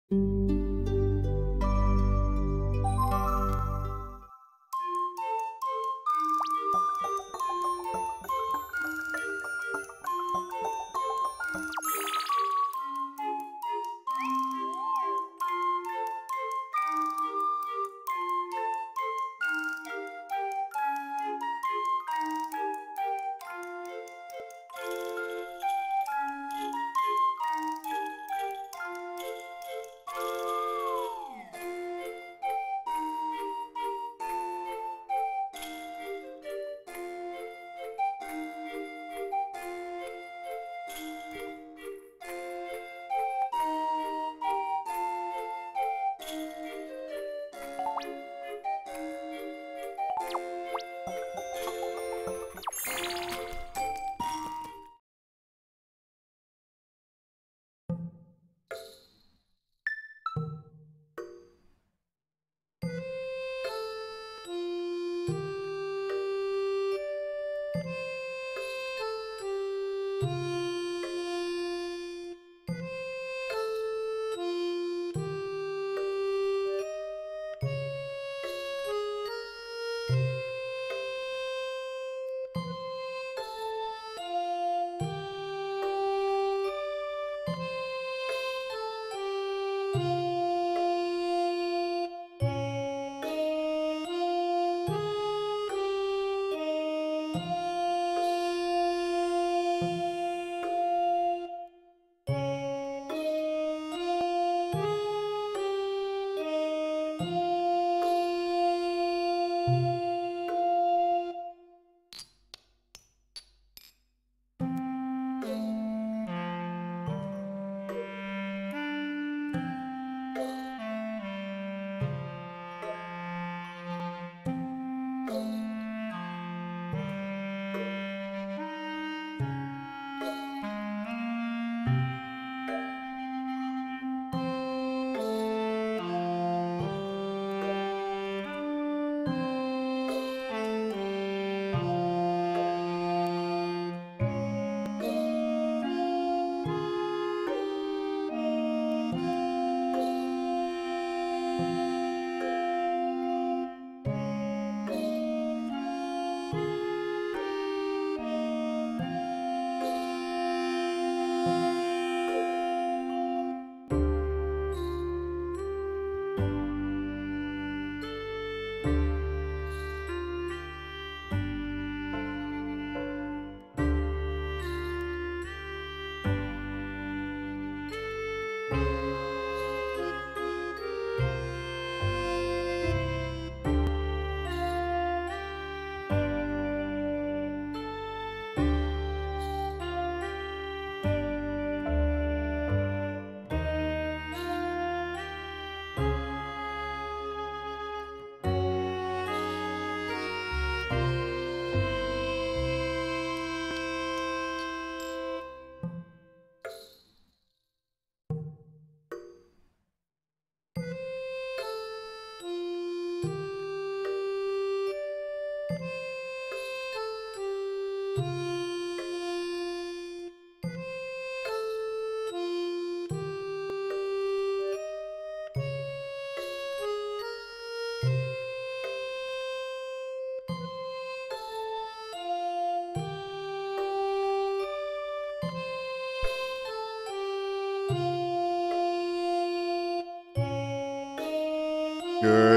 Good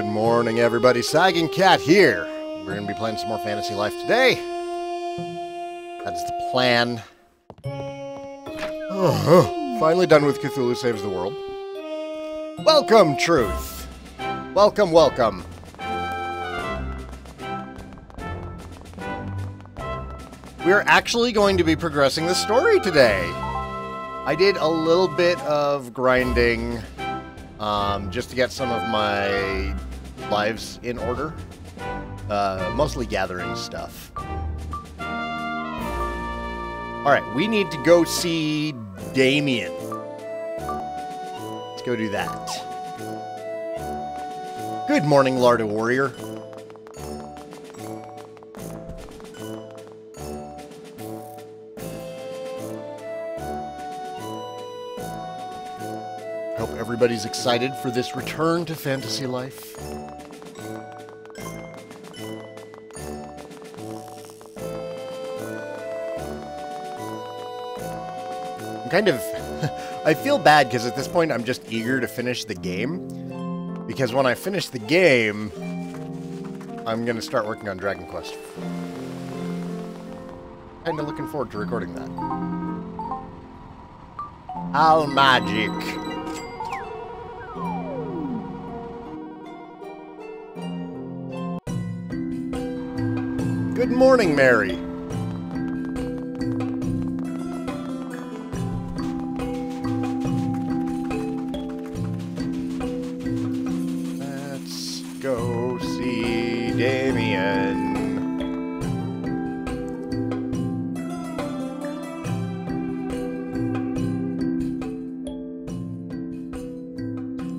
morning, everybody. Saigan here. We're going to be playing some more Fantasy Life today. That's the plan. Finally done with Cthulhu Saves the World. Welcome, Truth. Welcome, welcome. We're actually going to be progressing the story today. I did a little bit of grinding just to get some of my lives in order. Mostly gathering stuff. Alright, we need to go see Damien. Let's go do that. Good morning, Larda Warrior. Hope everybody's excited for this return to fantasy life. I'm kind of... I feel bad because at this point I'm just eager to finish the game. Because when I finish the game, I'm going to start working on Dragon Quest. Kind of looking forward to recording that. All magic. Good morning, Mary. Let's go see Damien.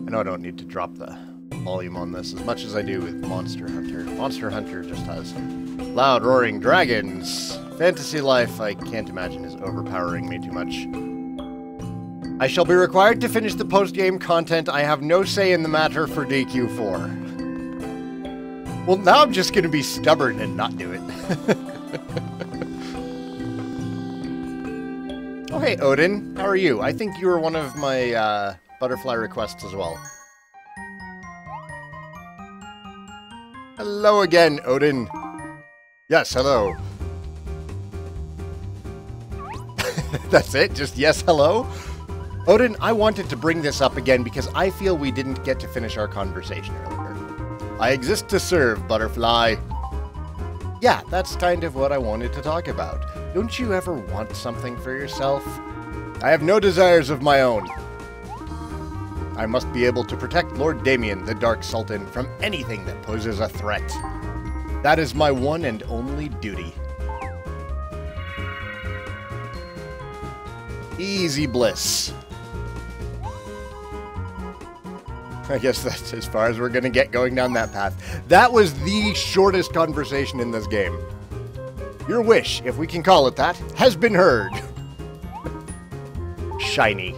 I know I don't need to drop the volume on this as much as I do with Monster Hunter. Monster Hunter just has loud roaring dragons. Fantasy life, I can't imagine, is overpowering me too much. I shall be required to finish the post-game content. I have no say in the matter for DQ4. Well, now I'm just going to be stubborn and not do it. Oh, hey, Odin. How are you? I think you were one of my butterfly requests as well. Hello again, Odin. Yes, hello. That's it? Just yes, hello? Odin, I wanted to bring this up again because I feel we didn't get to finish our conversation earlier. I exist to serve, Butterfly. Yeah, that's kind of what I wanted to talk about. Don't you ever want something for yourself? I have no desires of my own. I must be able to protect Lord Damien, the Dark Sultan, from anything that poses a threat. That is my one and only duty. Easy bliss. I guess that's as far as we're going to get going down that path. That was the shortest conversation in this game. Your wish, if we can call it that, has been heard. Shiny.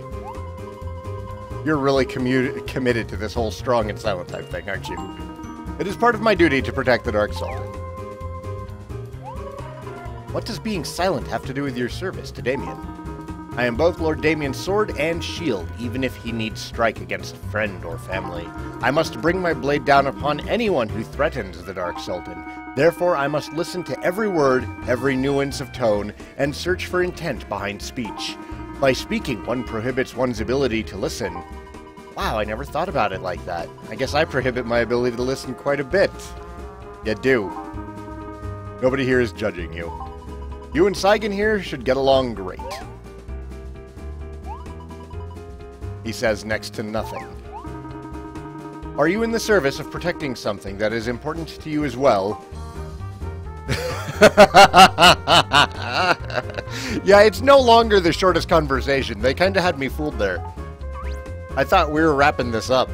You're really committed to this whole strong and silent type thing, aren't you? It is part of my duty to protect the Dark Sultan. What does being silent have to do with your service to Damien? I am both Lord Damien's sword and shield, even if he needs strike against friend or family. I must bring my blade down upon anyone who threatens the Dark Sultan. Therefore, I must listen to every word, every nuance of tone, and search for intent behind speech. By speaking, one prohibits one's ability to listen. Wow, I never thought about it like that. I guess I prohibit my ability to listen quite a bit. You do. Nobody here is judging you. You and Saigan here should get along great. He says next to nothing. Are you in the service of protecting something that is important to you as well? Yeah, it's no longer the shortest conversation. They kind of had me fooled there. I thought we were wrapping this up.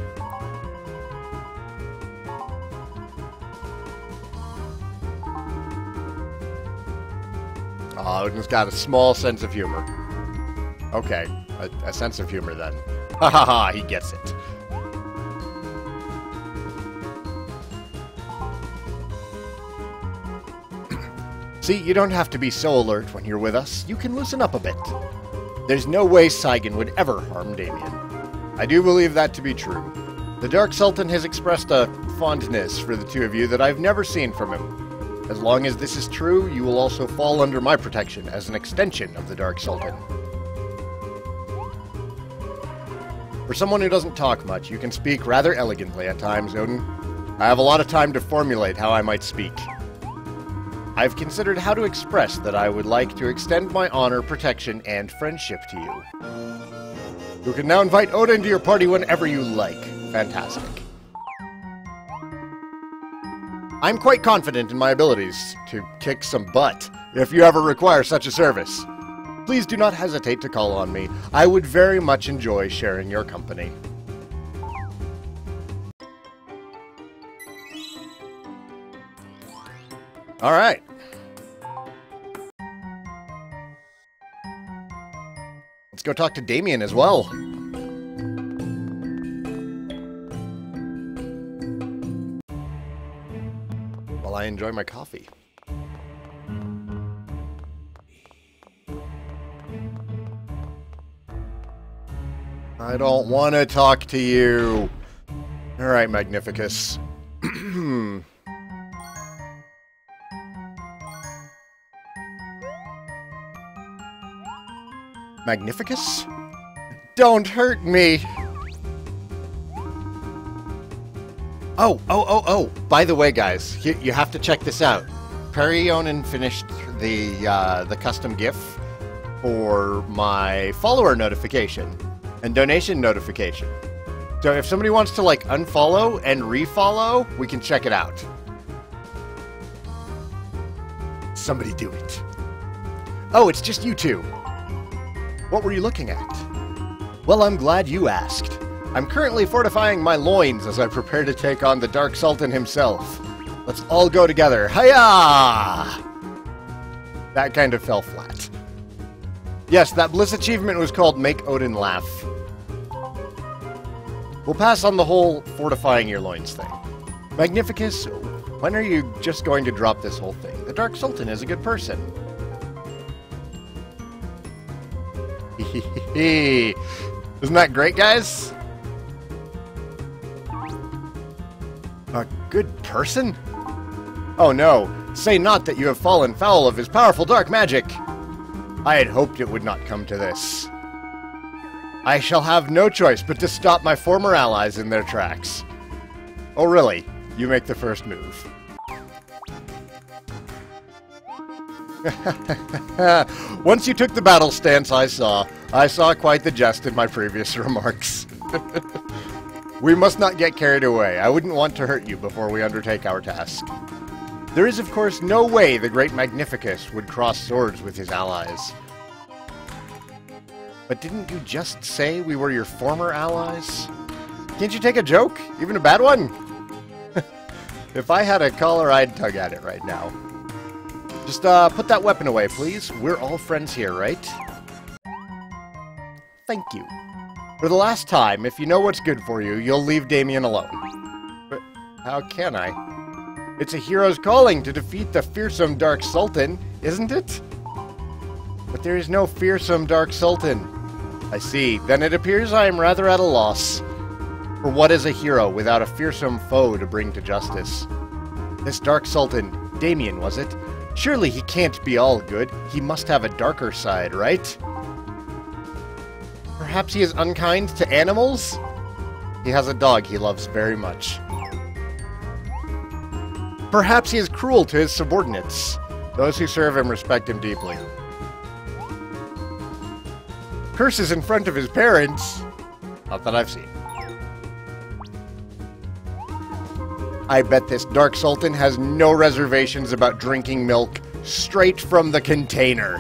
Oh, Odin's got a small sense of humor. Okay, a sense of humor then. Ha ha ha, he gets it. See, you don't have to be so alert when you're with us. You can loosen up a bit. There's no way Saigan would ever harm Damien. I do believe that to be true. The Dark Sultan has expressed a fondness for the two of you that I've never seen from him. As long as this is true, you will also fall under my protection as an extension of the Dark Sultan. For someone who doesn't talk much, you can speak rather elegantly at times, Odin. I have a lot of time to formulate how I might speak. I've considered how to express that I would like to extend my honor, protection, and friendship to you. You can now invite Odin to your party whenever you like. Fantastic. I'm quite confident in my abilities to kick some butt if you ever require such a service. Please do not hesitate to call on me. I would very much enjoy sharing your company. All right. Let's go talk to Damien as well. I enjoy my coffee. I don't want to talk to you. All right, Magnificus. Magnificus? Don't hurt me! Oh! By the way, guys, you have to check this out. Perionin finished the custom GIF for my follower notification and donation notification. So if somebody wants to, like, unfollow and refollow, we can check it out. Somebody do it. Oh, it's just you two. What were you looking at? Well, I'm glad you asked. I'm currently fortifying my loins as I prepare to take on the Dark Sultan himself. Let's all go together. Hiya! That kind of fell flat. Yes, that Bliss achievement was called Make Odin Laugh. We'll pass on the whole fortifying your loins thing. Magnificus, when are you just going to drop this whole thing? The Dark Sultan is a good person. Isn't that great, guys? A good person? Oh no, say not that you have fallen foul of his powerful dark magic. I had hoped it would not come to this. I shall have no choice but to stop my former allies in their tracks. Oh really? You make the first move. Once you took the battle stance, I saw quite the jest in my previous remarks. We must not get carried away. I wouldn't want to hurt you before we undertake our task. There is, of course, no way the great Magnificus would cross swords with his allies. But didn't you just say we were your former allies? Can't you take a joke? Even a bad one? If I had a collar, I'd tug at it right now. Just put that weapon away, please. We're all friends here, right? Thank you. For the last time, if you know what's good for you, you'll leave Damien alone. But how can I? It's a hero's calling to defeat the fearsome Dark Sultan, isn't it? But there is no fearsome Dark Sultan. I see. Then it appears I am rather at a loss. For what is a hero without a fearsome foe to bring to justice? This Dark Sultan, Damien, was it? Surely he can't be all good. He must have a darker side, right? Perhaps he is unkind to animals? He has a dog he loves very much. Perhaps he is cruel to his subordinates. Those who serve him respect him deeply. Curses in front of his parents? Not that I've seen. I bet this Dark Sultan has no reservations about drinking milk straight from the container.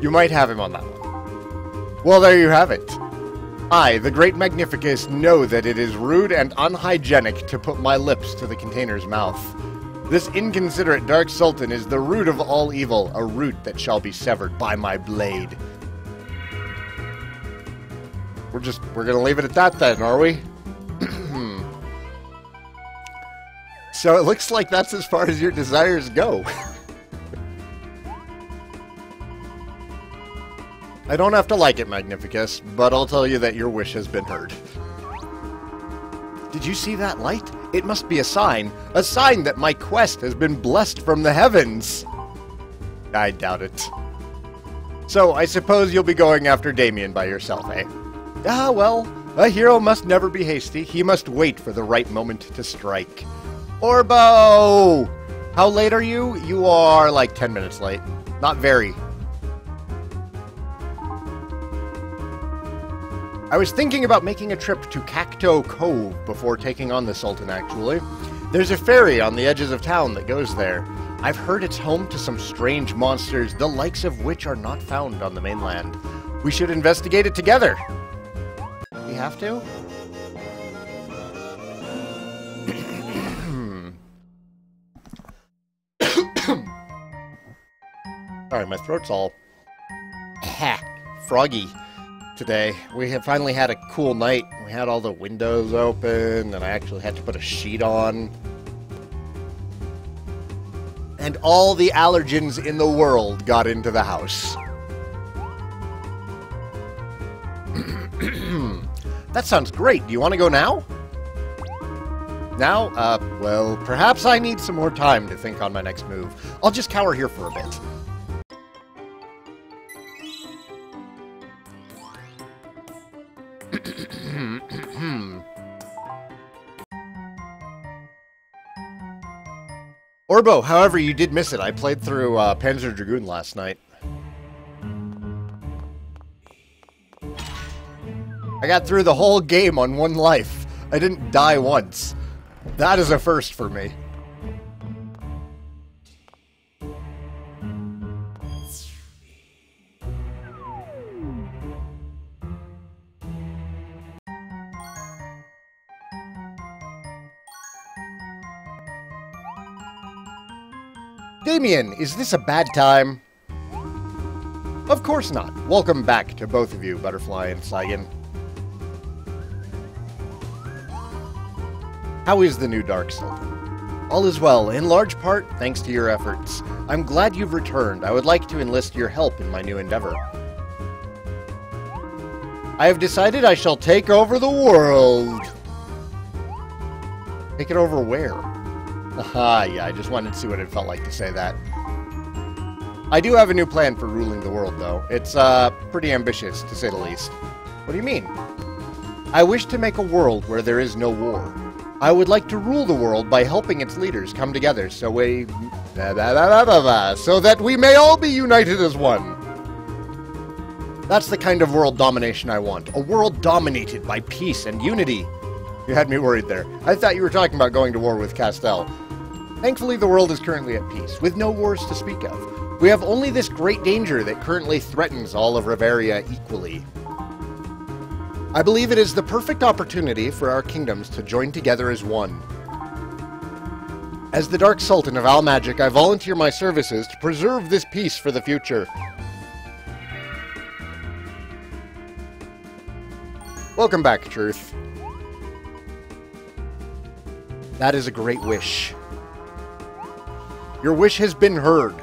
You might have him on that one. Well, there you have it. I, the Great Magnificus, know that it is rude and unhygienic to put my lips to the container's mouth. This inconsiderate Dark Sultan is the root of all evil, a root that shall be severed by my blade. We're gonna leave it at that then, are we? So it looks like that's as far as your desires go. I don't have to like it, Magnificus, but I'll tell you that your wish has been heard. Did you see that light? It must be a sign that my quest has been blessed from the heavens. I doubt it. So, I suppose you'll be going after Damien by yourself, eh? Ah, well, a hero must never be hasty. He must wait for the right moment to strike. Orbo! How late are you? You are like 10 minutes late. Not very. I was thinking about making a trip to Cacto Cove before taking on the Sultan, actually. There's a ferry on the edges of town that goes there. I've heard it's home to some strange monsters, the likes of which are not found on the mainland. We should investigate it together. We have to? Sorry, my throat's all froggy today. We have finally had a cool night. We had all the windows open, and I actually had to put a sheet on. And all the allergens in the world got into the house. That sounds great. Do you want to go now? Now? Well, perhaps I need some more time to think on my next move. I'll just cower here for a bit. Orbo, however, you did miss it. I played through Panzer Dragoon last night. I got through the whole game on one life. I didn't die once. That is a first for me. Damien, is this a bad time? Of course not. Welcome back to both of you, Butterfly and Saigan. How is the new Dark Sultan? All is well, in large part thanks to your efforts. I'm glad you've returned. I would like to enlist your help in my new endeavor. I have decided I shall take over the world. Take it over where? Aha, yeah, I just wanted to see what it felt like to say that. I do have a new plan for ruling the world, though. It's, pretty ambitious, to say the least. What do you mean? I wish to make a world where there is no war. I would like to rule the world by helping its leaders come together so that we may all be united as one. That's the kind of world domination I want. A world dominated by peace and unity. You had me worried there. I thought you were talking about going to war with Castell. Thankfully, the world is currently at peace, with no wars to speak of. We have only this great danger that currently threatens all of Riveria equally. I believe it is the perfect opportunity for our kingdoms to join together as one. As the Dark Sultan of Al-Magic, I volunteer my services to preserve this peace for the future. Welcome back, Truth. That is a great wish. Your wish has been heard.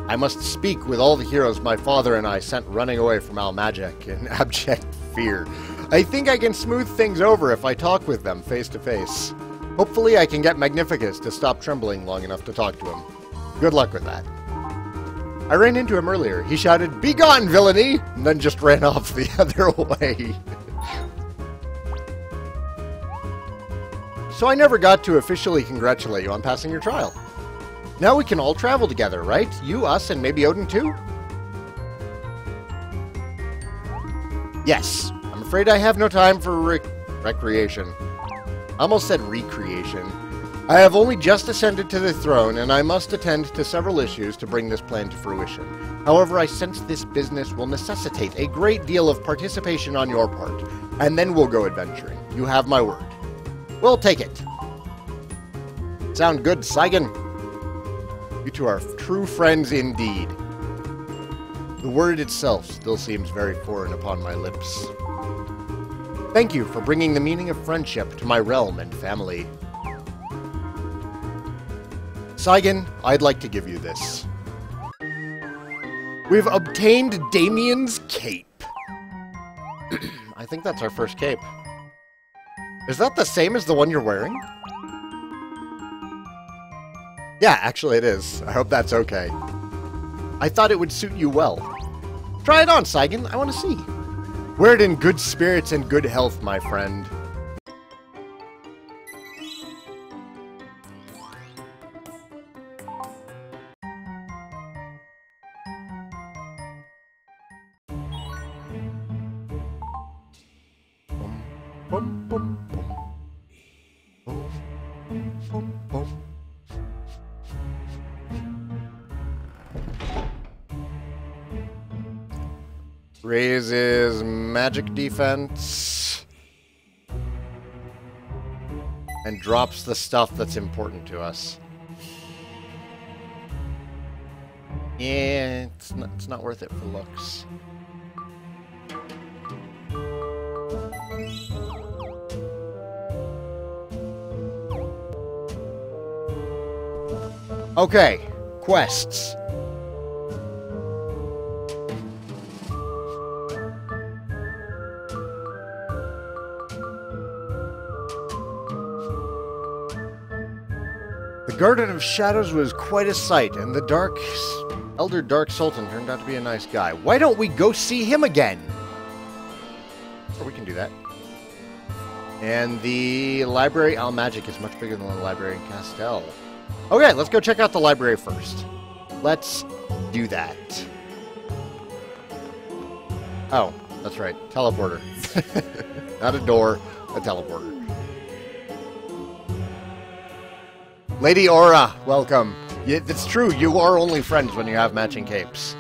I must speak with all the heroes my father and I sent running away from Al-Magic in abject fear. I think I can smooth things over if I talk with them face to face. Hopefully I can get Magnificus to stop trembling long enough to talk to him. Good luck with that. I ran into him earlier. He shouted, "Be gone, villainy!" and then just ran off the other way. So I never got to officially congratulate you on passing your trial. Now we can all travel together, right? You, us, and maybe Odin too? Yes. I'm afraid I have no time for recreation. I almost said recreation. I have only just ascended to the throne, and I must attend to several issues to bring this plan to fruition. However, I sense this business will necessitate a great deal of participation on your part, and then we'll go adventuring. You have my word. We'll take it. Sound good, Saigan? You two are true friends indeed. The word itself still seems very foreign upon my lips. Thank you for bringing the meaning of friendship to my realm and family. Saigan, I'd like to give you this. We've obtained Damien's cape. I think that's our first cape. Is that the same as the one you're wearing? Yeah, actually it is. I hope that's okay. I thought it would suit you well. Try it on, Saigan. I want to see. Wear it in good spirits and good health, my friend. Bum, bum, bum. Bum, bum, bum. Raises magic defense and drops the stuff that's important to us. Yeah, it's not worth it for looks. Okay, quests. The Garden of Shadows was quite a sight, and the Elder Dark Sultan turned out to be a nice guy. Why don't we go see him again? Or we can do that. And the library, Al Magic, is much bigger than the library in Castell. Okay, let's go check out the library first. Let's do that. Oh, that's right. Teleporter. Not a door, a teleporter. Lady Aura, welcome. Yeah, it's true, you are only friends when you have matching capes.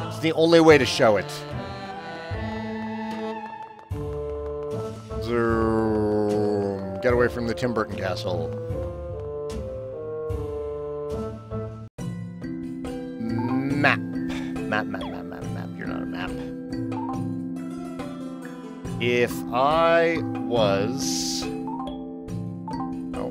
It's the only way to show it. Zoom. Get away from the Tim Burton castle. Map. Map. You're not a map. If I was... Oh.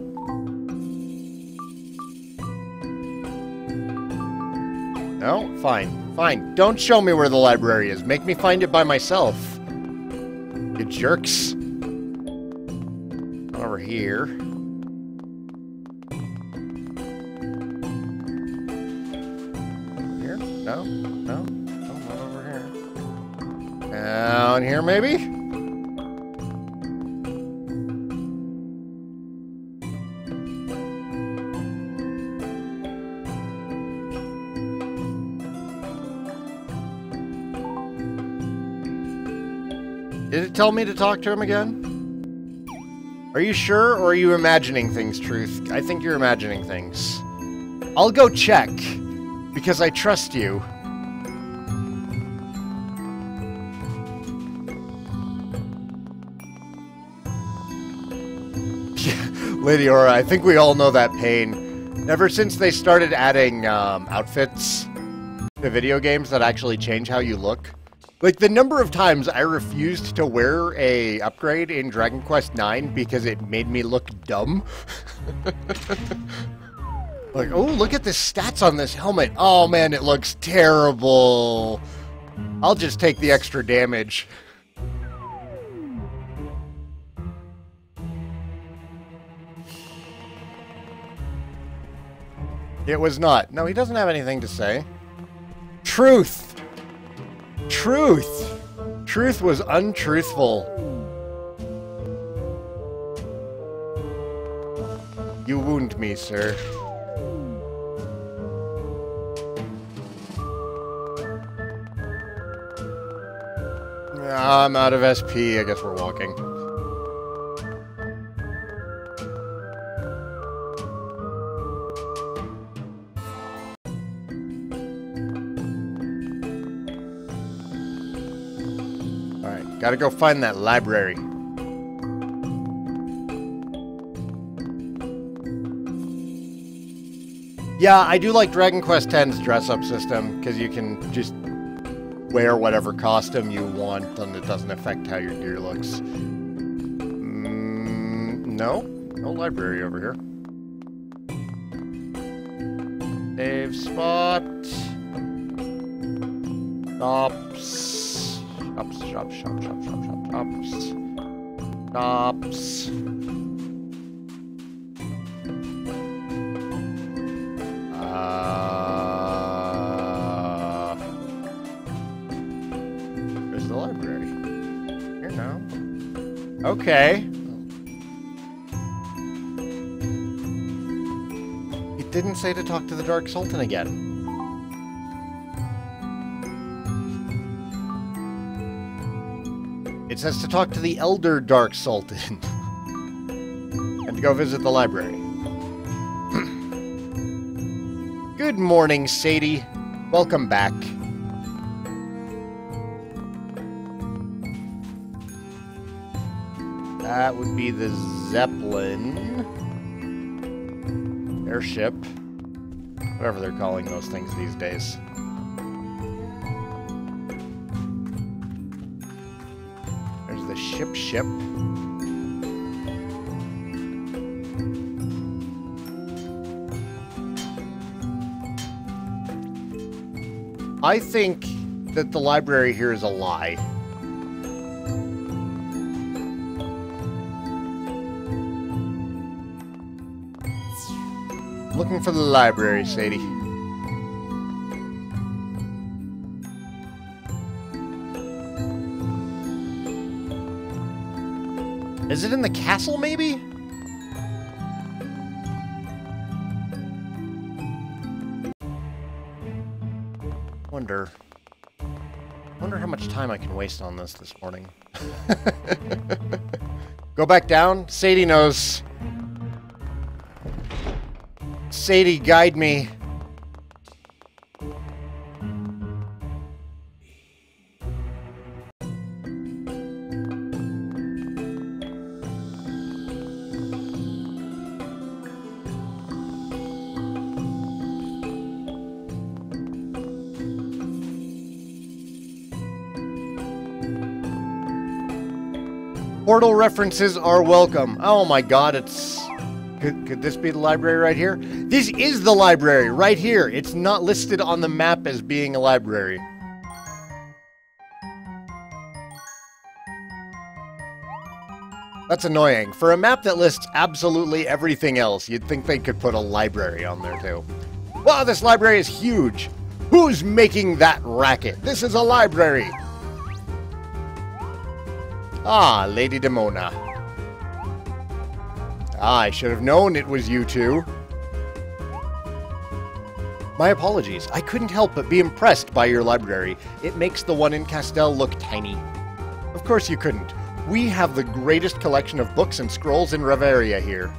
No? Fine. Don't show me where the library is. Make me find it by myself. You jerks. Over here. Here? No, not over here. Down here, maybe? Did it tell me to talk to him again? Are you sure, or are you imagining things, Truth? I think you're imagining things. I'll go check, because I trust you. Lady Aura, I think we all know that pain. Ever since they started adding outfits to video games that actually change how you look. Like, the number of times I refused to wear a upgrade in Dragon Quest IX because it made me look dumb. Like, oh, look at the stats on this helmet. Oh, man, it looks terrible. I'll just take the extra damage. It was not. No, he doesn't have anything to say. Truth! Truth! Truth was untruthful. You wound me, sir. I'm out of SP. I guess we're walking. Alright, gotta go find that library. Yeah, I do like Dragon Quest X's dress-up system, because you can just wear whatever costume you want, and it doesn't affect how your gear looks. No library over here. Save spot. Shops. There's the library. Here now. Okay. It didn't say to talk to the Dark Sultan again. It says to talk to the Elder Dark Sultan. And to go visit the library. Good morning, Sadie. Welcome back. That would be the Zeppelin. Airship. Whatever they're calling those things these days. There's the ship. I think that the library here is a lie. Looking for the library, Sadie. Is it in the castle, maybe? Wonder how much time I can waste on this morning. Go back down. Sadie knows. Sadie, guide me. Portal references are welcome. Oh my god, it's... Could this be the library right here? This is the library right here. It's not listed on the map as being a library. That's annoying. For a map that lists absolutely everything else, you'd think they could put a library on there too. Wow, this library is huge. Who's making that racket? This is a library. Ah, Lady Demona. Ah, I should have known it was you two. My apologies. I couldn't help but be impressed by your library. It makes the one in Castell look tiny. Of course you couldn't. We have the greatest collection of books and scrolls in Reveria here.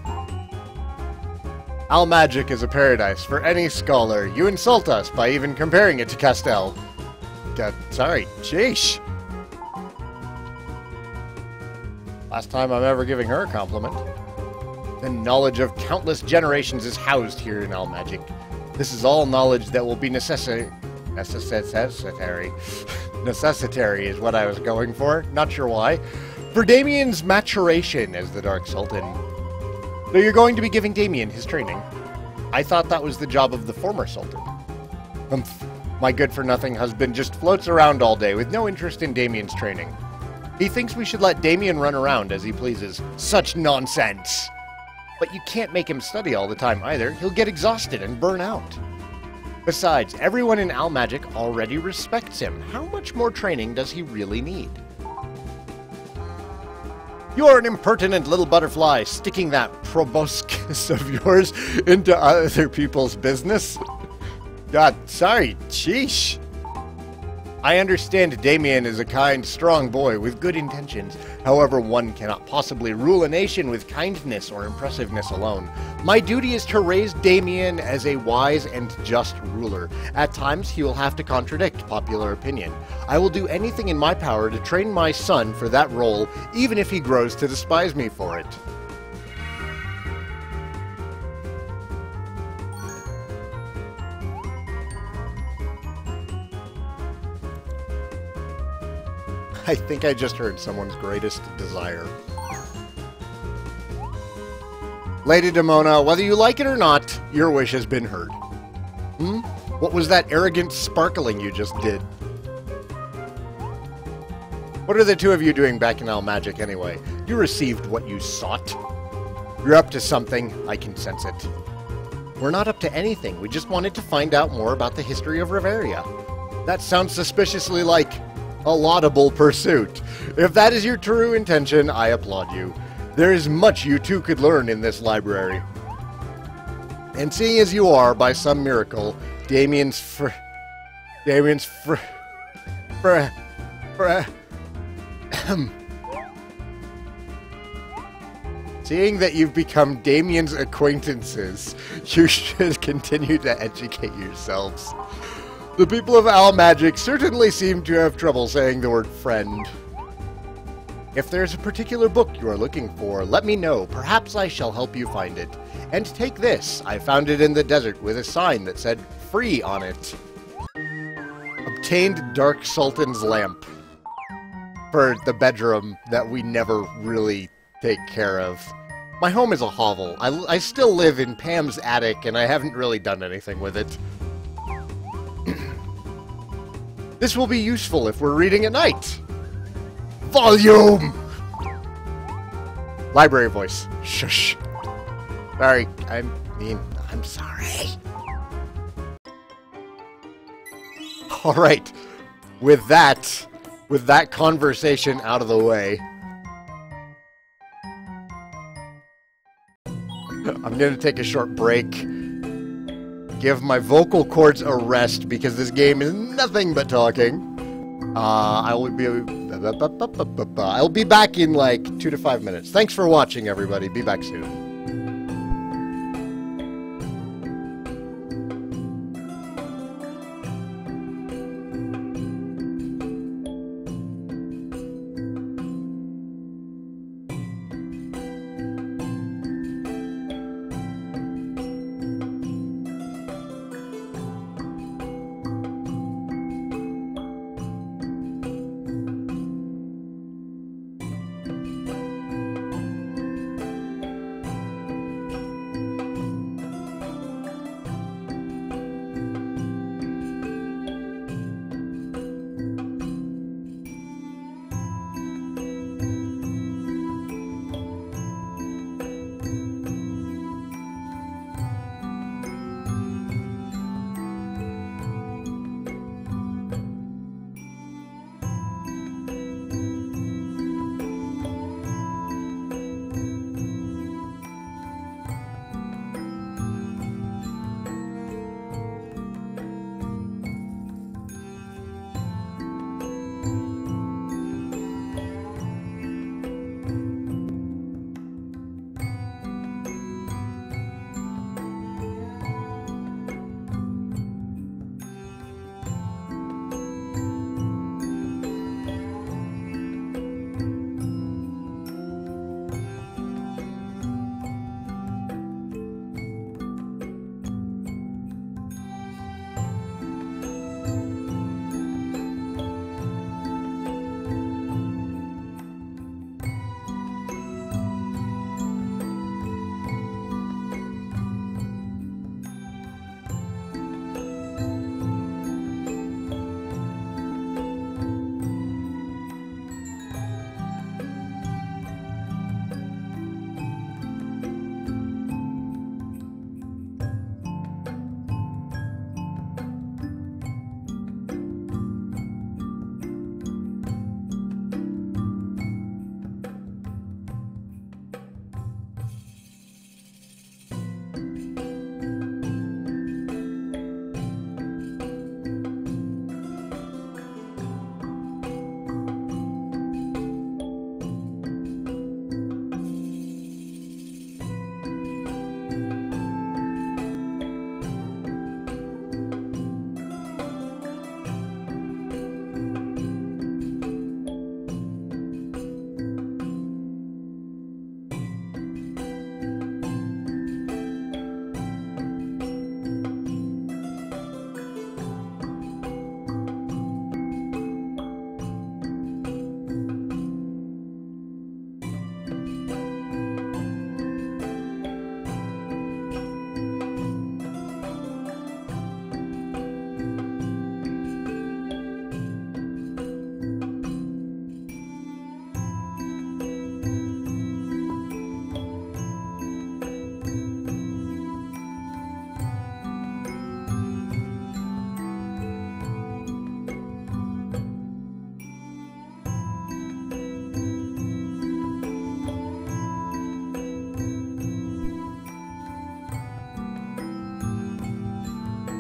Almagic is a paradise for any scholar. You insult us by even comparing it to Castell. Sorry, sheesh. Last time I'm ever giving her a compliment. The knowledge of countless generations is housed here in Almagic. This is all knowledge that will be necessary. Necessitary is what I was going for. Not sure why. For Damien's maturation as the Dark Sultan. So you're going to be giving Damien his training. I thought that was the job of the former Sultan. My good-for-nothing husband just floats around all day with no interest in Damien's training. He thinks we should let Damien run around as he pleases. Such nonsense! But you can't make him study all the time either. He'll get exhausted and burn out. Besides, everyone in Almagic already respects him. How much more training does he really need? You're an impertinent little butterfly, sticking that proboscis of yours into other people's business. God, sorry, sheesh. I understand Damien is a kind, strong boy with good intentions. However, one cannot possibly rule a nation with kindness or impressiveness alone. My duty is to raise Damien as a wise and just ruler. At times, he will have to contradict popular opinion. I will do anything in my power to train my son for that role, even if he grows to despise me for it. I think I just heard someone's greatest desire. Lady Demona, whether you like it or not, your wish has been heard. What was that arrogant sparkling you just did? What are the two of you doing back in Almagic anyway? You received what you sought. You're up to something, I can sense it. We're not up to anything, we just wanted to find out more about the history of Reveria. That sounds suspiciously like a laudable pursuit. If that is your true intention, I applaud you. There is much you two could learn in this library. And seeing as you are, by some miracle, seeing that you've become Damien's acquaintances, you should continue to educate yourselves. The people of Almagic certainly seem to have trouble saying the word friend. If there's a particular book you are looking for, let me know. Perhaps I shall help you find it. And take this. I found it in the desert with a sign that said free on it. Obtained Dark Sultan's lamp. For the bedroom that we never really take care of. My home is a hovel. I still live in Pam's attic and I haven't really done anything with it. This will be useful if we're reading at night. Volume! Library voice. Shush. Sorry, I'm sorry. Alright, with that conversation out of the way, I'm gonna take a short break, give my vocal cords a rest because this game is nothing but talking. I'll be back in like 2 to 5 minutes. Thanks for watching, everybody. Be back soon.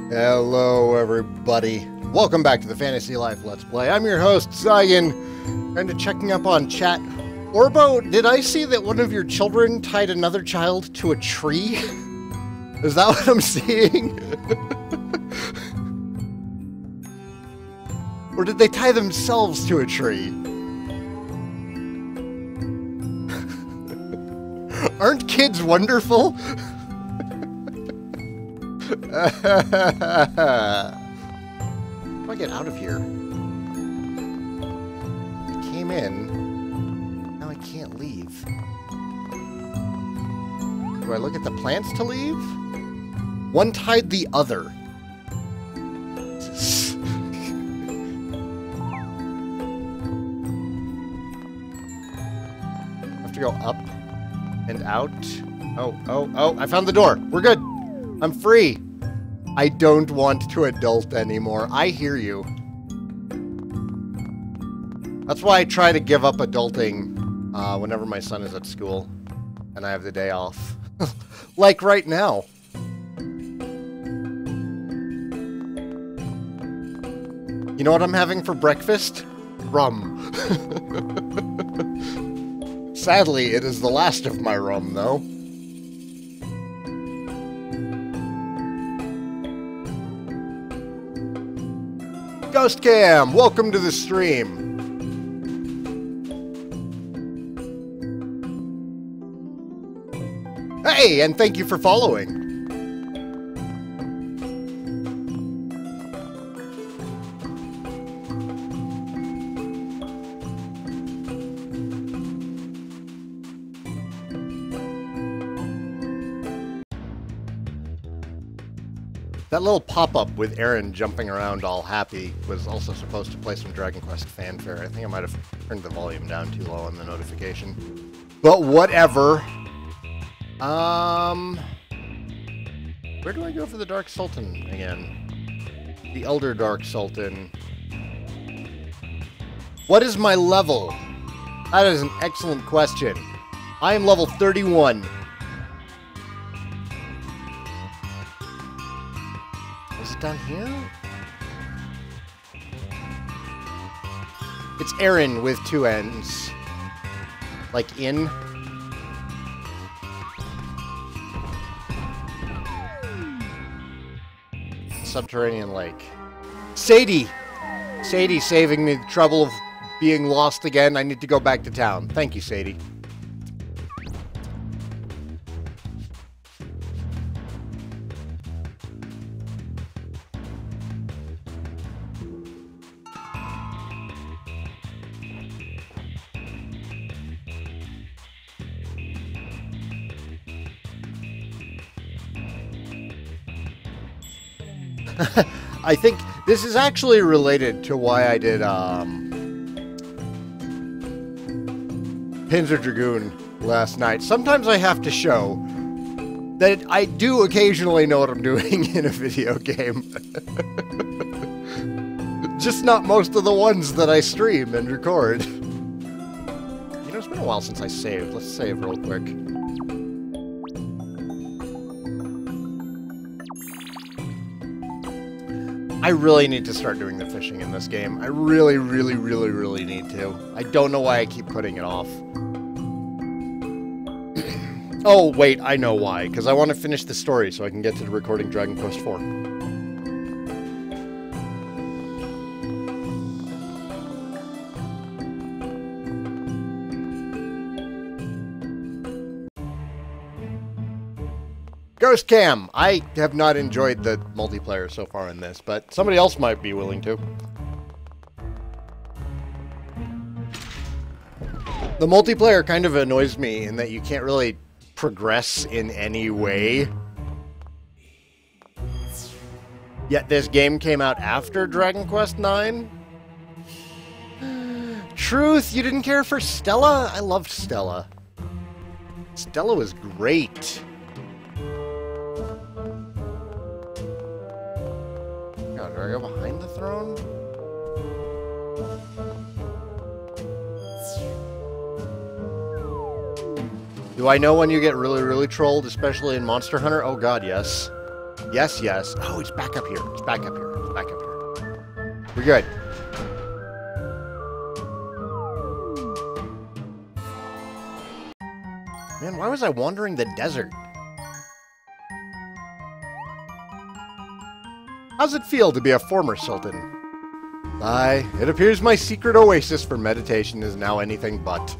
Hello, everybody. Welcome back to the Fantasy Life Let's Play. I'm your host, Saigan. Kind of checking up on chat. Orbo, did I see that one of your children tied another child to a tree? Is that what I'm seeing? Or did they tie themselves to a tree? Aren't kids wonderful? How do I get out of here? I came in. Now I can't leave. Do I look at the plants to leave? One tied the other. to go up and out. Oh, I found the door. We're good. I'm free. I don't want to adult anymore. I hear you. That's why I try to give up adulting whenever my son is at school and I have the day off. Like right now. You know what I'm having for breakfast? Rum. Sadly, it is the last of my rum, though. Ghost Cam, welcome to the stream. Hey, and thank you for following. That little pop-up with Aaron jumping around all happy was also supposed to play some Dragon Quest fanfare. I think I might have turned the volume down too low on the notification. But whatever. Where do I go for the Dark Sultan again? The Elder Dark Sultan. What is my level? That is an excellent question. I am level 31. Is it down here? It's Aaron with 2 N's. Like in. Subterranean lake. Sadie! Sadie saving me the trouble of being lost again. I need to go back to town. Thank you, Sadie. I think this is actually related to why I did Panzer Dragoon last night. Sometimes I have to show that I do occasionally know what I'm doing in a video game. Just not most of the ones that I stream and record. You know, it's been a while since I saved. Let's save real quick. I really need to start doing the fishing in this game. I really need to. I don't know why I keep putting it off. Oh, wait, I know why. Because I want to finish the story so I can get to recording Dragon Quest IV. Ghost Cam! I have not enjoyed the multiplayer so far in this, but somebody else might be willing to. The multiplayer kind of annoys me in that you can't really progress in any way. Yet this game came out after Dragon Quest IX? Truth, you didn't care for Stella? I loved Stella. Stella was great. God, do I go behind the throne? Do I know when you get really trolled, especially in Monster Hunter? Oh god, yes. Yes, yes. Oh, it's back up here. It's back up here. It's back up here. We're good. Man, why was I wandering the desert? How's it feel to be a former Sultan? Aye, it appears my secret oasis for meditation is now anything but.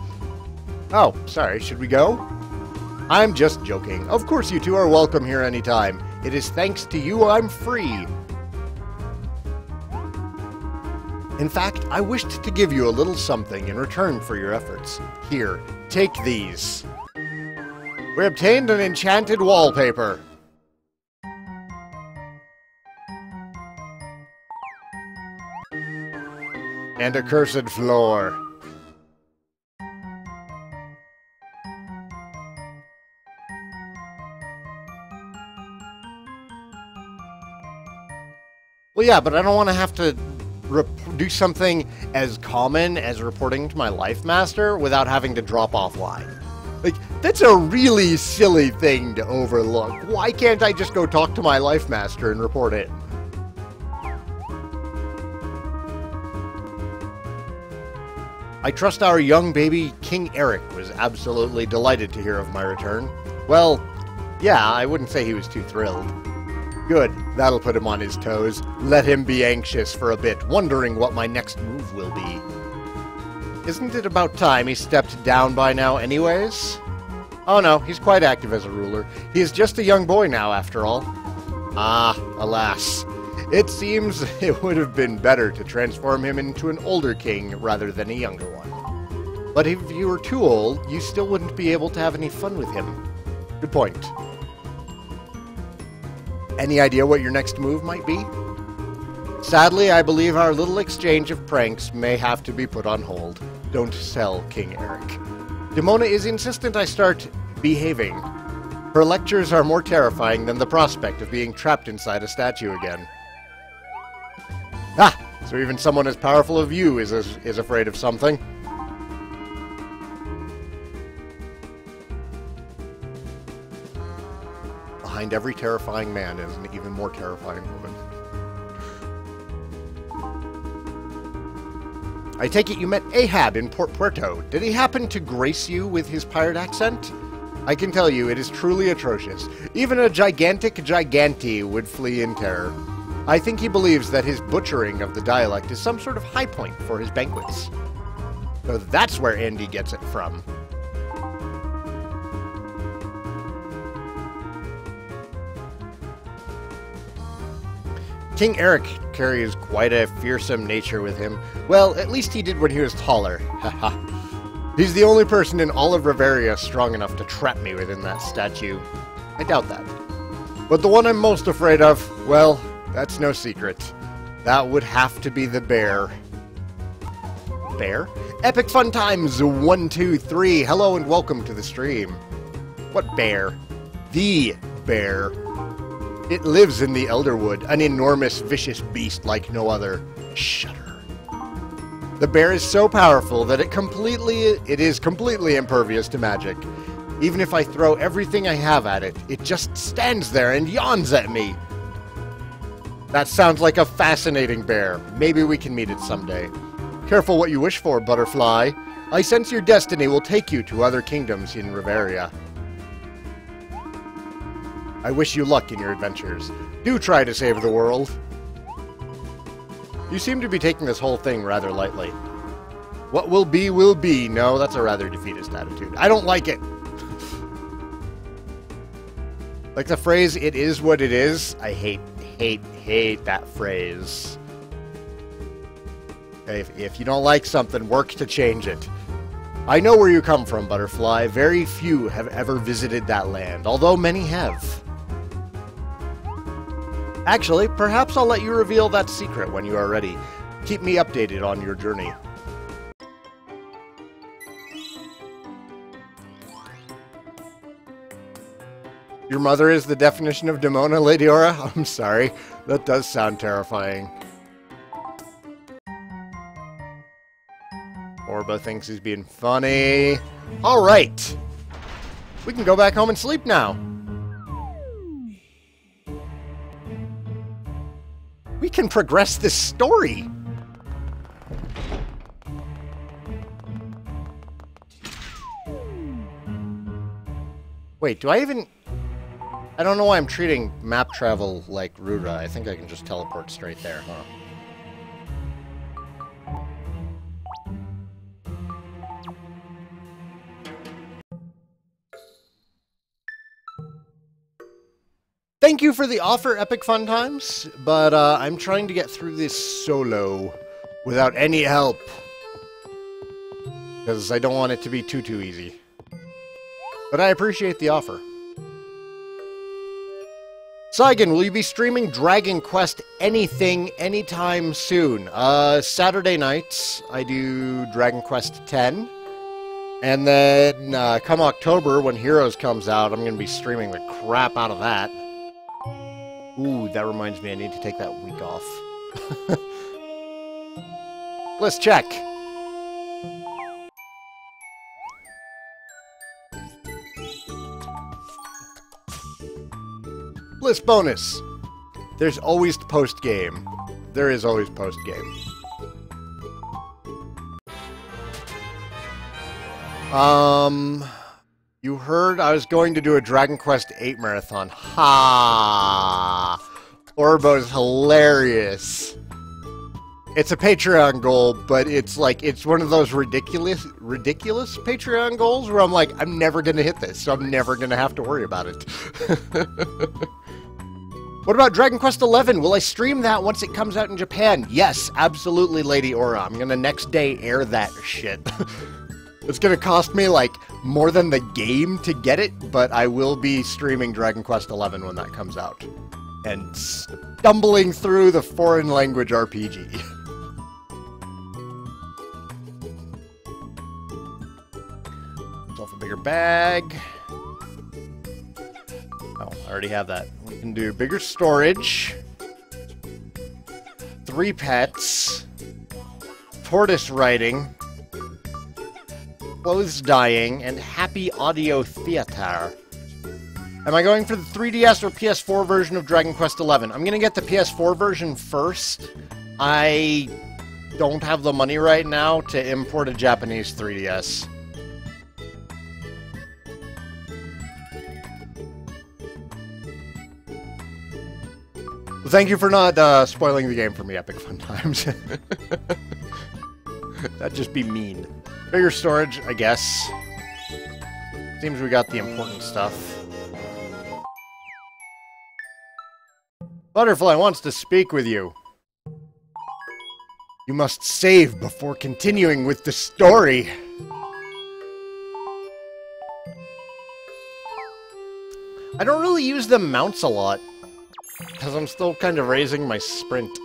Oh, sorry, should we go? I'm just joking. Of course you two are welcome here anytime. It is thanks to you I'm free. In fact, I wished to give you a little something in return for your efforts. Here, take these. We obtained an enchanted wallpaper. And a cursed floor. Well, yeah, but I don't want to have to do something as common as reporting to my Life Master without having to drop offline. Like, that's a really silly thing to overlook. Why can't I just go talk to my Life Master and report it? I trust our young baby, King Eric, was absolutely delighted to hear of my return. Well, yeah, I wouldn't say he was too thrilled. Good, that'll put him on his toes. Let him be anxious for a bit, wondering what my next move will be. Isn't it about time he stepped down by now anyways? Oh no, he's quite active as a ruler. He is just a young boy now, after all. Ah, alas. It seems it would have been better to transform him into an older king rather than a younger one. But if you were too old, you still wouldn't be able to have any fun with him. Good point. Any idea what your next move might be? Sadly, I believe our little exchange of pranks may have to be put on hold. Don't tell King Eric. Demona is insistent I start behaving. Her lectures are more terrifying than the prospect of being trapped inside a statue again. Ah! So even someone as powerful as you is afraid of something. Behind every terrifying man is an even more terrifying woman. I take it you met Ahab in Port Puerto. Did he happen to grace you with his pirate accent? I can tell you, it is truly atrocious. Even a gigantic gigante would flee in terror. I think he believes that his butchering of the dialect is some sort of high point for his banquets. So that's where Andy gets it from. King Eric carries quite a fearsome nature with him. Well, at least he did when he was taller. Haha. He's the only person in all of Riveria strong enough to trap me within that statue. I doubt that. But the one I'm most afraid of, well, that's no secret. That would have to be the bear. Bear? Epic Fun Times 1, 2, 3. Hello and welcome to the stream. What bear? The bear. It lives in the Elderwood, an enormous, vicious beast like no other. Shudder. The bear is so powerful that it is completely impervious to magic. Even if I throw everything I have at it, it just stands there and yawns at me. That sounds like a fascinating bear. Maybe we can meet it someday. Careful what you wish for, Butterfly. I sense your destiny will take you to other kingdoms in Riveria. I wish you luck in your adventures. Do try to save the world. You seem to be taking this whole thing rather lightly. What will be, will be. No, that's a rather defeatist attitude. I don't like it. Like the phrase, it is what it is. I hate that phrase. If you don't like something, work to change it. I know where you come from, Butterfly. Very few have ever visited that land, although many have. Actually, perhaps I'll let you reveal that secret when you are ready. Keep me updated on your journey. Your mother is the definition of Demona, Lady Aura? I'm sorry. That does sound terrifying. Orba thinks he's being funny. Alright! We can go back home and sleep now. We can progress this story. Wait, do I even... I don't know why I'm treating map travel like Rura. I think I can just teleport straight there, huh? Thank you for the offer, Epic Fun Times, but I'm trying to get through this solo without any help. Because I don't want it to be too easy. But I appreciate the offer. Saigan, will you be streaming Dragon Quest anything anytime soon? Saturday nights, I do Dragon Quest X. And then, come October, when Heroes comes out, I'm going to be streaming the crap out of that. Ooh, that reminds me, I need to take that week off. Let's check. Bliss bonus. There's always post-game. There is always post-game. You heard I was going to do a Dragon Quest 8 marathon. Ha! Orbo's hilarious. It's a Patreon goal, but it's like, it's one of those ridiculous Patreon goals where I'm like, I'm never going to hit this, so I'm never going to have to worry about it. What about Dragon Quest XI? Will I stream that once it comes out in Japan? Yes, absolutely, Lady Aura. I'm going to next day air that shit. It's going to cost me, like, more than the game to get it, but I will be streaming Dragon Quest XI when that comes out. And stumbling through the foreign language RPG. Myself a bigger bag. Oh, I already have that. We can do bigger storage. 3 pets. Tortoise riding. Clothes dyeing, and happy audio theater. Am I going for the 3DS or PS4 version of Dragon Quest XI? I'm going to get the PS4 version first. I don't have the money right now to import a Japanese 3DS. Well, thank you for not spoiling the game for me, Epic Fun Times. That'd just be mean. Bigger storage, I guess. Seems we got the important stuff. Butterfly wants to speak with you. You must save before continuing with the story. I don't really use the mounts a lot, because I'm still kind of raising my sprint.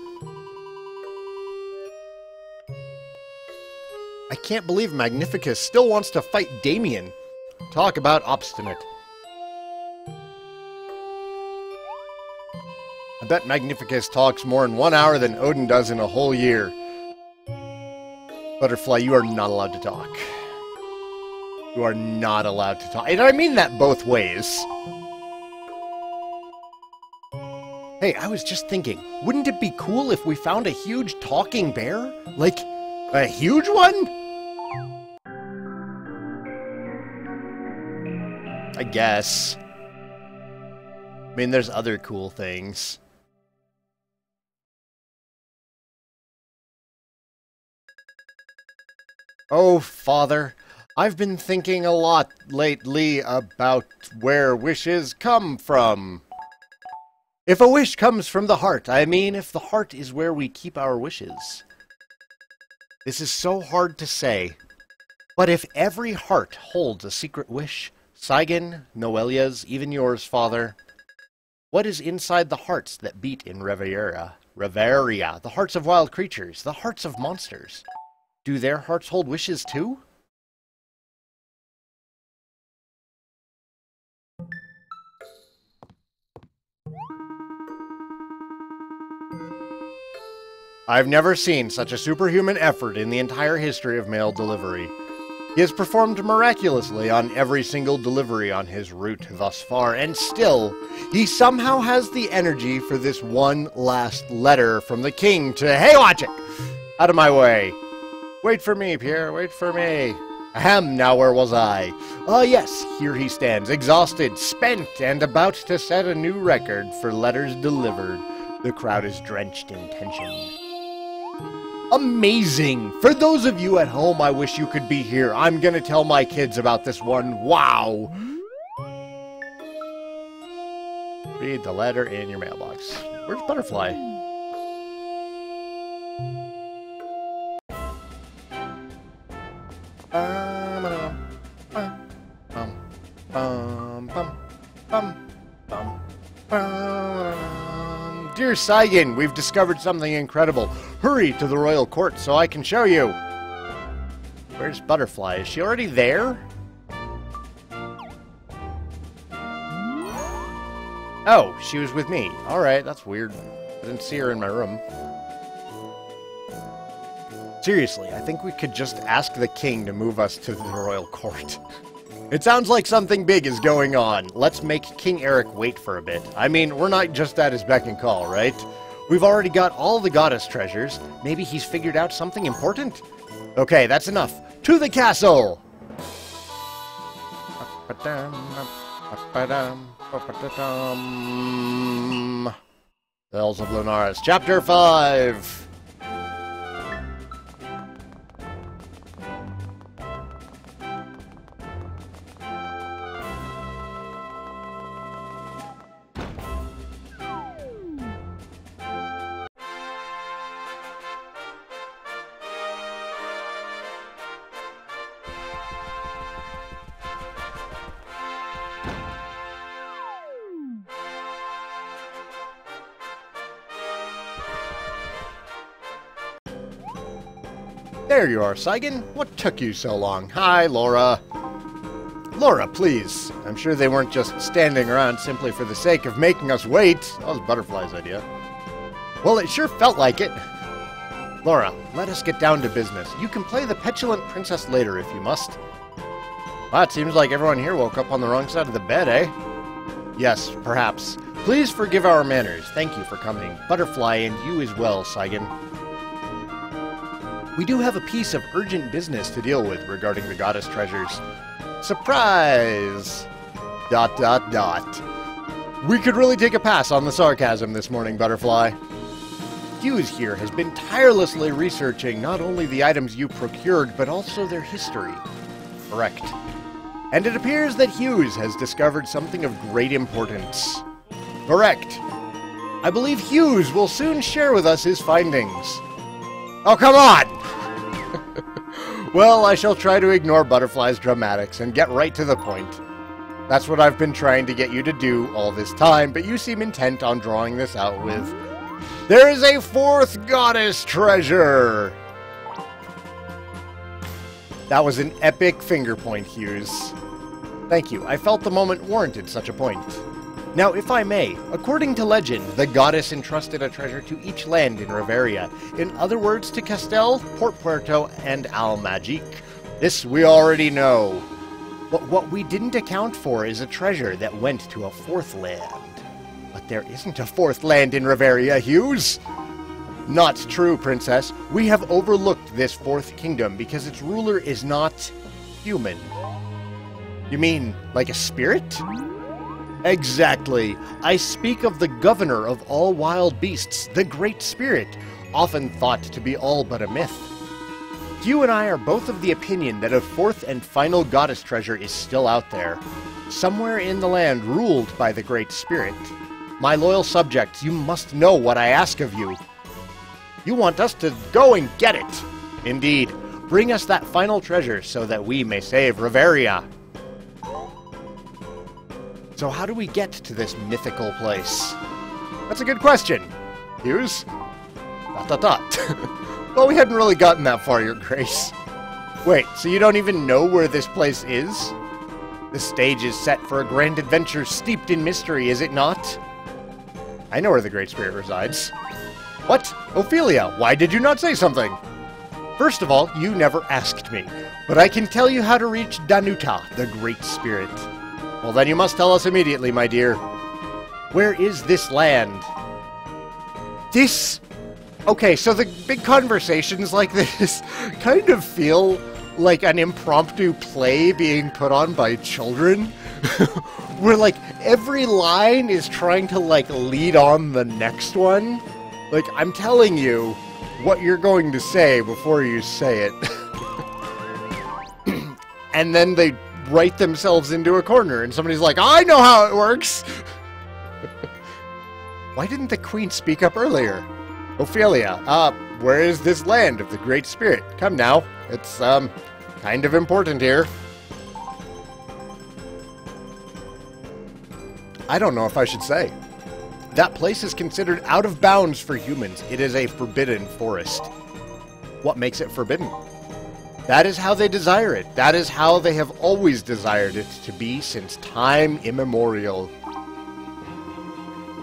I can't believe Magnificus still wants to fight Damien. Talk about obstinate. I bet Magnificus talks more in 1 hour than Odin does in a whole year. Butterfly, you are not allowed to talk. You are not allowed to talk. And I mean that both ways. Hey, I was just thinking, wouldn't it be cool if we found a huge talking bear? Like, a huge one? I guess. I mean, there's other cool things. Oh, Father, I've been thinking a lot lately about where wishes come from. If a wish comes from the heart, I mean if the heart is where we keep our wishes. This is so hard to say, but if every heart holds a secret wish, Saigan, Noelia's, even yours, Father, what is inside the hearts that beat in Reveria? Reveria, the hearts of wild creatures, the hearts of monsters. Do their hearts hold wishes too? I've never seen such a superhuman effort in the entire history of mail delivery. He has performed miraculously on every single delivery on his route thus far, and still, he somehow has the energy for this one last letter from the king to, hey, watch it! Out of my way. Wait for me, Pierre, wait for me. Ahem, now where was I? Ah, yes, here he stands, exhausted, spent, and about to set a new record for letters delivered. The crowd is drenched in tension. Amazing! For those of you at home, I wish you could be here. I'm gonna tell my kids about this one. Wow! Read the letter in your mailbox. Where's Butterfly? Dear Saigan, we've discovered something incredible. Hurry to the royal court so I can show you. Where's Butterfly? Is she already there? Oh, she was with me. Alright, that's weird. I didn't see her in my room. Seriously, I think we could just ask the king to move us to the royal court. It sounds like something big is going on. Let's make King Eric wait for a bit. I mean, we're not just at his beck and call, right? We've already got all the goddess treasures. Maybe he's figured out something important? Okay, that's enough. To the castle! Bells of Lunaris, Chapter 5! There you are, Saigan. What took you so long? Hi, Laura. Laura, please. I'm sure they weren't just standing around simply for the sake of making us wait. That was Butterfly's idea. Well, it sure felt like it. Laura, let us get down to business. You can play the petulant princess later if you must. Well, it seems like everyone here woke up on the wrong side of the bed, eh? Yes, perhaps. Please forgive our manners. Thank you for coming. Butterfly, and you as well, Saigan. We do have a piece of urgent business to deal with regarding the goddess treasures. Surprise! ... We could really take a pass on the sarcasm this morning, Butterfly. Hughes here has been tirelessly researching not only the items you procured, but also their history. Correct. And it appears that Hughes has discovered something of great importance. Correct. I believe Hughes will soon share with us his findings. Oh, come on! Well, I shall try to ignore Butterfly's dramatics and get right to the point. That's what I've been trying to get you to do all this time, but you seem intent on drawing this out with... There is a fourth goddess treasure! That was an epic finger point, Hughes. Thank you. I felt the moment warranted such a point. Now, if I may, according to legend, the goddess entrusted a treasure to each land in Riveria. In other words, to Castel, Port Puerto, and Almagic. This we already know. But what we didn't account for is a treasure that went to a fourth land. But there isn't a fourth land in Riveria, Hughes! Not true, Princess. We have overlooked this fourth kingdom because its ruler is not human. You mean, like a spirit? Exactly. I speak of the governor of all wild beasts, the Great Spirit, often thought to be all but a myth. You and I are both of the opinion that a fourth and final goddess treasure is still out there, somewhere in the land ruled by the Great Spirit. My loyal subjects, you must know what I ask of you. You want us to go and get it. Indeed. Bring us that final treasure so that we may save Riveria. So how do we get to this mythical place? That's a good question, Hughes. ... Well, we hadn't really gotten that far, Your Grace. Wait, so you don't even know where this place is? The stage is set for a grand adventure steeped in mystery, is it not? I know where the Great Spirit resides. What? Ophelia, why did you not say something? First of all, you never asked me, but I can tell you how to reach Danuta, the Great Spirit. Well, then you must tell us immediately, my dear. Where is this land? This... Okay, so the big conversations like this kind of feel like an impromptu play being put on by children. Where, like, every line is trying to, like, lead on the next one. Like, I'm telling you what you're going to say before you say it. And then they write themselves into a corner, and somebody's like, I know how it works! Why didn't the Queen speak up earlier? Ophelia, where is this land of the Great Spirit? Come now, it's, kind of important here. I don't know if I should say. That place is considered out of bounds for humans. It is a forbidden forest. What makes it forbidden? That is how they desire it. That is how they have always desired it to be since time immemorial.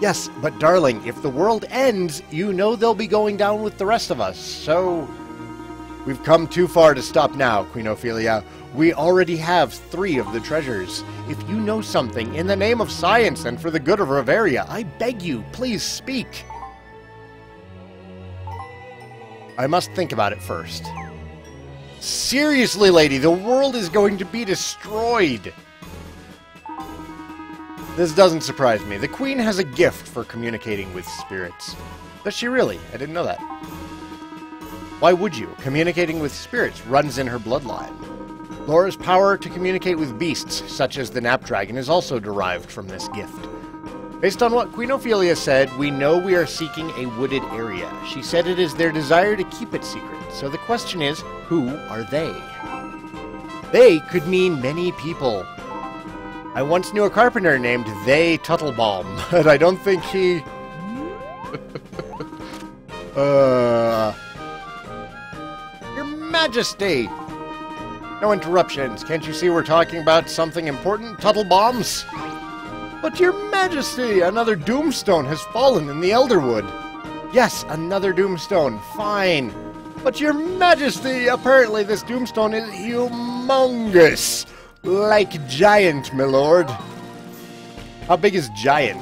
Yes, but darling, if the world ends, you know they'll be going down with the rest of us, so... We've come too far to stop now, Queen Ophelia. We already have 3 of the treasures. If you know something in the name of science and for the good of Reveria, I beg you, please speak. I must think about it first. Seriously, lady, the world is going to be destroyed. This doesn't surprise me. The Queen has a gift for communicating with spirits. Does she really? I didn't know that. Why would you? Communicating with spirits runs in her bloodline. Laura's power to communicate with beasts, such as the Knapdragon, is also derived from this gift. Based on what Queen Ophelia said, we know we are seeking a wooded area. She said it is their desire to keep it secret. So the question is, who are they? They could mean many people. I once knew a carpenter named They Tuttlebaum, but I don't think he... Your Majesty! No interruptions. Can't you see we're talking about something important, Tuttlebaums? But Your Majesty, another Doomstone has fallen in the Elderwood. Yes, another Doomstone. Fine. But Your Majesty, apparently this Doomstone is humongous. Like giant, my lord. How big is giant?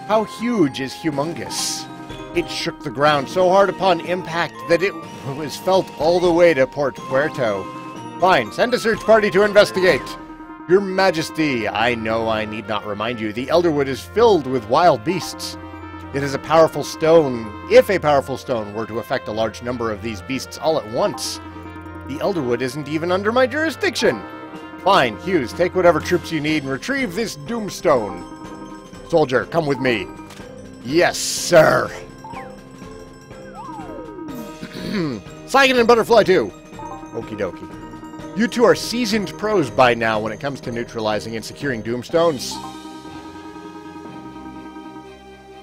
How huge is humongous? It shook the ground so hard upon impact that it was felt all the way to Port Puerto. Fine, send a search party to investigate. Your Majesty, I know I need not remind you, the Elderwood is filled with wild beasts. It is a powerful stone. If a powerful stone were to affect a large number of these beasts all at once, the Elderwood isn't even under my jurisdiction. Fine, Hughes, take whatever troops you need and retrieve this Doomstone. Soldier, come with me. Yes, sir. Saigan and Butterfly too. Okie dokie. You two are seasoned pros by now when it comes to neutralizing and securing Doomstones.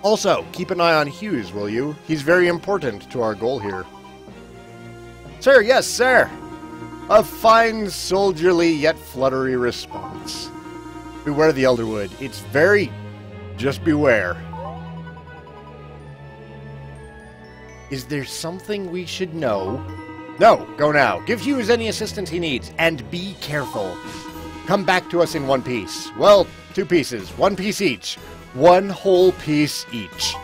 Also, keep an eye on Hughes, will you? He's very important to our goal here. Sir, yes, sir. A fine, soldierly, yet fluttery response. Beware the Elderwood. It's very... just beware. Is there something we should know? No, go now. Give Hughes any assistance he needs, and be careful. Come back to us in one piece. Well, 2 pieces. 1 piece each. 1 whole piece each.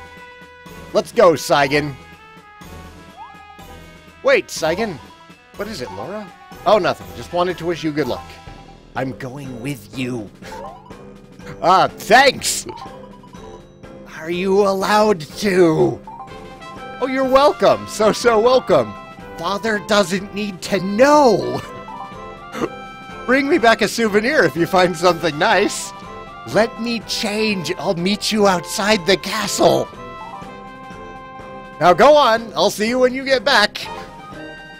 Let's go, Saigan. Wait, Saigan. What is it, Laura? Oh, nothing. Just wanted to wish you good luck. I'm going with you. Ah, thanks! Are you allowed to? Oh, you're welcome. So welcome. Father doesn't need to know. Bring me back a souvenir if you find something nice. Let me change. I'll meet you outside the castle. Now go on. I'll see you when you get back.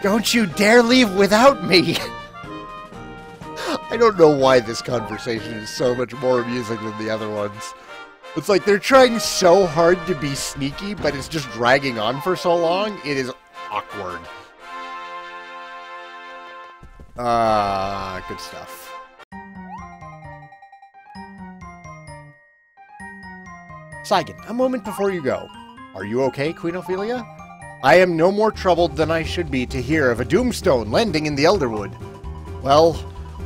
Don't you dare leave without me. I don't know why this conversation is so much more amusing than the other ones. It's like they're trying so hard to be sneaky, but it's just dragging on for so long. It is awkward. Good stuff. Saigan, a moment before you go. Are you okay, Queen Ophelia? I am no more troubled than I should be to hear of a Doomstone landing in the Elderwood. Well,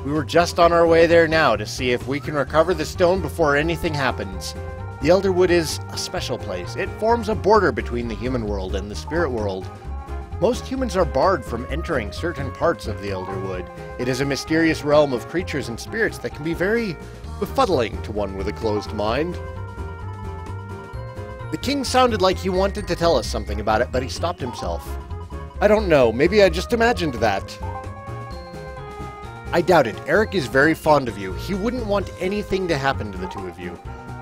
we were just on our way there now to see if we can recover the stone before anything happens. The Elderwood is a special place. It forms a border between the human world and the spirit world. Most humans are barred from entering certain parts of the Elderwood. It is a mysterious realm of creatures and spirits that can be very befuddling to one with a closed mind. The king sounded like he wanted to tell us something about it, but he stopped himself. I don't know, maybe I just imagined that. I doubt it. Eric is very fond of you. He wouldn't want anything to happen to the two of you.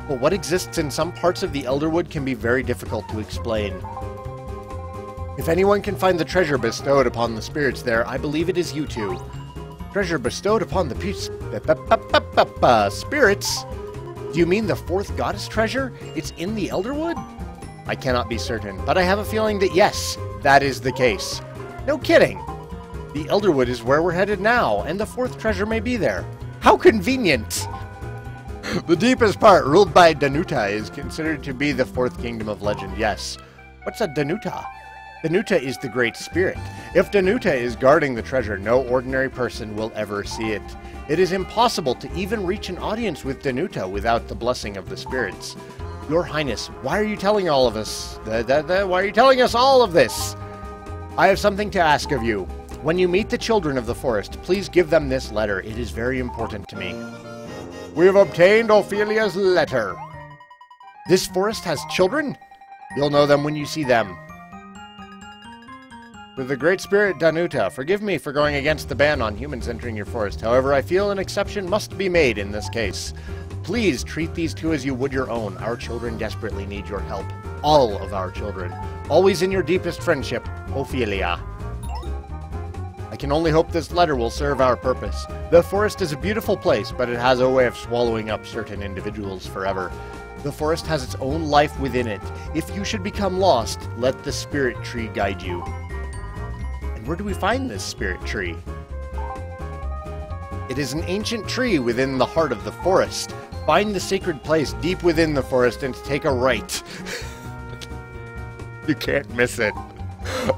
But what exists in some parts of the Elderwood can be very difficult to explain. If anyone can find the treasure bestowed upon the spirits there, I believe it is you two. Treasure bestowed upon the spirits? Do you mean the 4th goddess treasure? It's in the Elderwood? I cannot be certain, but I have a feeling that yes, that is the case. No kidding! The Elderwood is where we're headed now, and the 4th treasure may be there. How convenient! The deepest part, ruled by Danuta, is considered to be the 4th kingdom of legend, yes. What's a Danuta? Danuta is the Great Spirit. If Danuta is guarding the treasure, no ordinary person will ever see it. It is impossible to even reach an audience with Danuta without the blessing of the spirits. Your Highness, why are you telling all of us? Why are you telling us all of this? I have something to ask of you. When you meet the children of the forest, please give them this letter. It is very important to me. We have obtained Ophelia's letter. This forest has children? You'll know them when you see them. With the Great Spirit Danuta, forgive me for going against the ban on humans entering your forest. However, I feel an exception must be made in this case. Please treat these two as you would your own. Our children desperately need your help. All of our children. Always in your deepest friendship, Ophelia. I can only hope this letter will serve our purpose. The forest is a beautiful place, but it has a way of swallowing up certain individuals forever. The forest has its own life within it. If you should become lost, let the spirit tree guide you. And where do we find this spirit tree? It is an ancient tree within the heart of the forest. Find the sacred place deep within the forest and take a right. You can't miss it.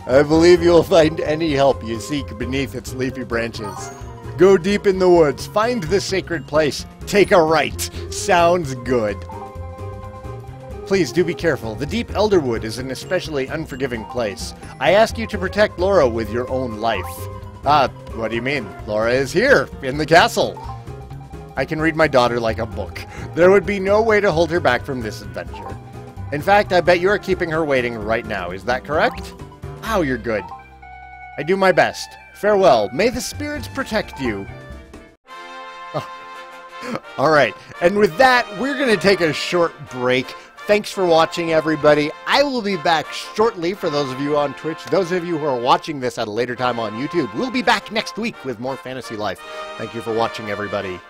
I believe you will find any help you seek beneath its leafy branches. Go deep in the woods, find the sacred place, take a right. Sounds good. Please do be careful. The deep elderwood is an especially unforgiving place. I ask you to protect Laura with your own life. What do you mean? Laura is here, in the castle. I can read my daughter like a book. There would be no way to hold her back from this adventure. In fact, I bet you are keeping her waiting right now. Is that correct? Wow, you're good. I do my best. Farewell. May the spirits protect you. Oh. All right. And with that, we're going to take a short break. Thanks for watching, everybody. I will be back shortly for those of you on Twitch. Those of you who are watching this at a later time on YouTube, we'll be back next week with more Fantasy Life. Thank you for watching, everybody.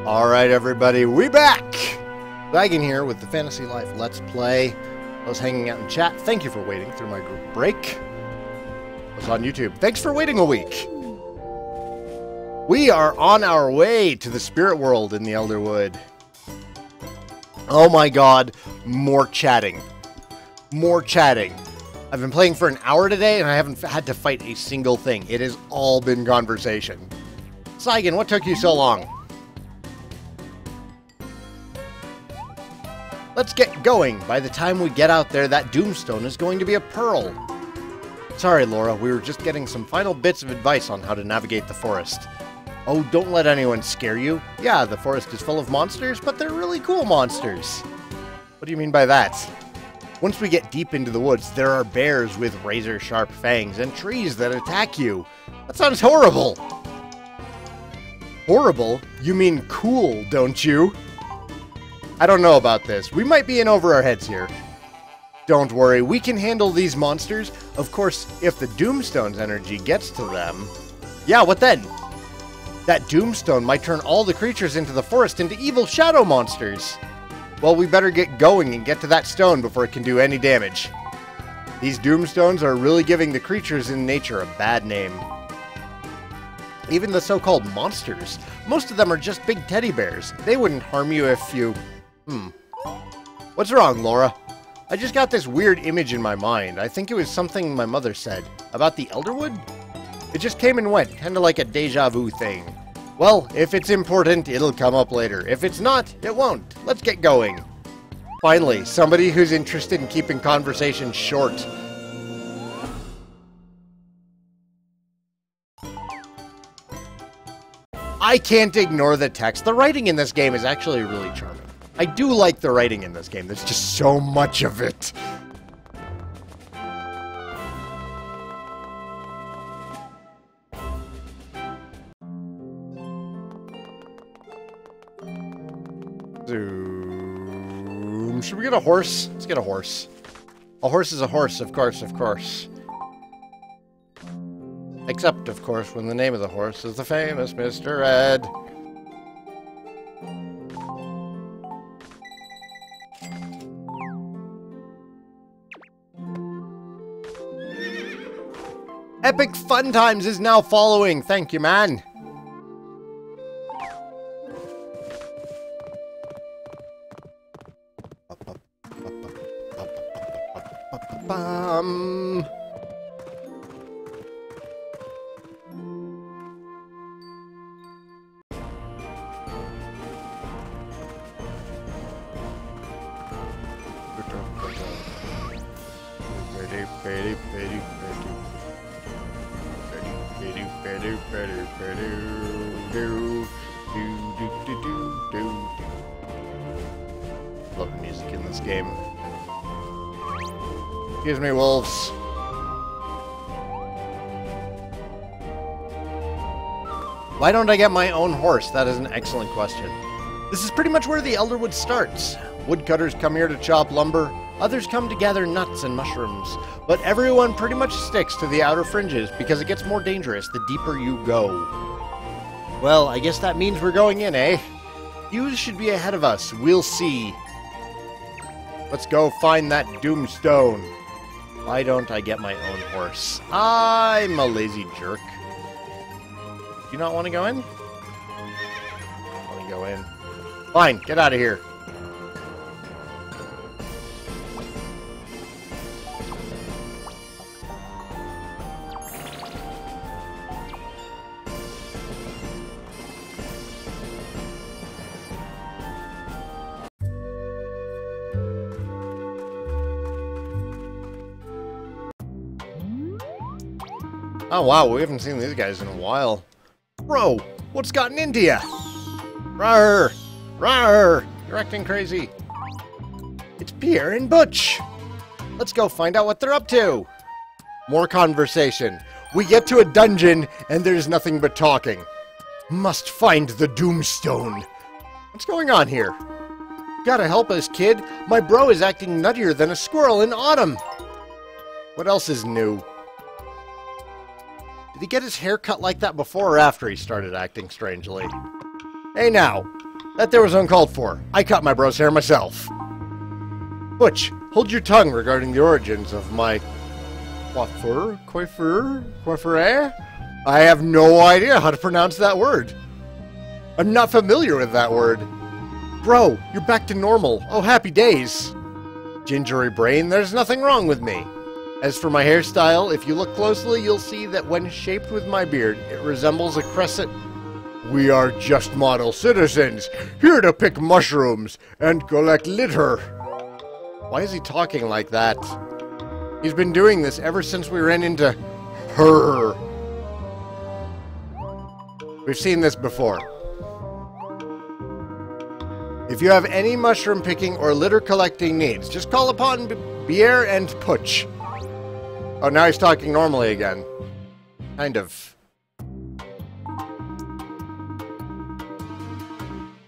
Alright everybody, we back! Saigan here with the Fantasy Life Let's Play. I was hanging out in chat. Thank you for waiting through my group break. I was on YouTube. Thanks for waiting a week. We are on our way to the spirit world in the Elderwood. Oh my god, more chatting. More chatting. I've been playing for an hour today and I haven't had to fight a single thing. It has all been conversation. Saigan, what took you so long? Let's get going. By the time we get out there, that Doomstone is going to be a pearl. Sorry, Laura, we were just getting some final bits of advice on how to navigate the forest. Oh, don't let anyone scare you. Yeah, the forest is full of monsters, but they're really cool monsters. What do you mean by that? Once we get deep into the woods, there are bears with razor-sharp fangs and trees that attack you. That sounds horrible. Horrible? You mean cool, don't you? I don't know about this. We might be in over our heads here. Don't worry, we can handle these monsters. Of course, if the Doomstone's energy gets to them... Yeah, what then? That Doomstone might turn all the creatures into the forest into evil shadow monsters. Well, we better get going and get to that stone before it can do any damage. These Doomstones are really giving the creatures in nature a bad name. Even the so-called monsters. Most of them are just big teddy bears. They wouldn't harm you if you... What's wrong, Laura? I just got this weird image in my mind. I think it was something my mother said. About the Elderwood? It just came and went, kinda like a deja vu thing. Well, if it's important, it'll come up later. If it's not, it won't. Let's get going. Finally, somebody who's interested in keeping conversations short. I can't ignore the text. The writing in this game is actually really charming. I do like the writing in this game. There's just so much of it. Zoom. Should we get a horse? Let's get a horse. A horse is a horse, of course, of course. Except, of course, when the name of the horse is the famous Mr. Ed. Epic Fun Times is now following. Thank you, man. Love the music in this game. Excuse me, wolves. Why don't I get my own horse? That is an excellent question. This is pretty much where the Elderwood starts. Woodcutters come here to chop lumber. Others come to gather nuts and mushrooms. But everyone pretty much sticks to the outer fringes because it gets more dangerous the deeper you go. Well, I guess that means we're going in, eh? You should be ahead of us. We'll see. Let's go find that Doomstone. Why don't I get my own horse? I'm a lazy jerk. Do you not want to go in? I want to go in. Fine, get out of here. Oh wow, we haven't seen these guys in a while. Bro, what's gotten into ya? Rawr! Rawr! You're acting crazy. It's Pierre and Butch! Let's go find out what they're up to! More conversation. We get to a dungeon, and there's nothing but talking. Must find the Doomstone. What's going on here? Gotta help us, kid. My bro is acting nuttier than a squirrel in autumn. What else is new? Did he get his hair cut like that before or after he started acting strangely? Hey now, That there was uncalled for. I cut my bro's hair myself. Butch, hold your tongue regarding the origins of my coiffure? I have no idea how to pronounce that word. I'm not familiar with that word. Bro, you're back to normal. Oh, happy days. Gingery brain, there's nothing wrong with me. As for my hairstyle, if you look closely, you'll see that when shaped with my beard, it resembles a crescent. We are just model citizens, here to pick mushrooms and collect litter. Why is he talking like that? He's been doing this ever since we ran into her. We've seen this before. If you have any mushroom picking or litter collecting needs, just call upon Bier and Putsch. Oh, now he's talking normally again. Kind of.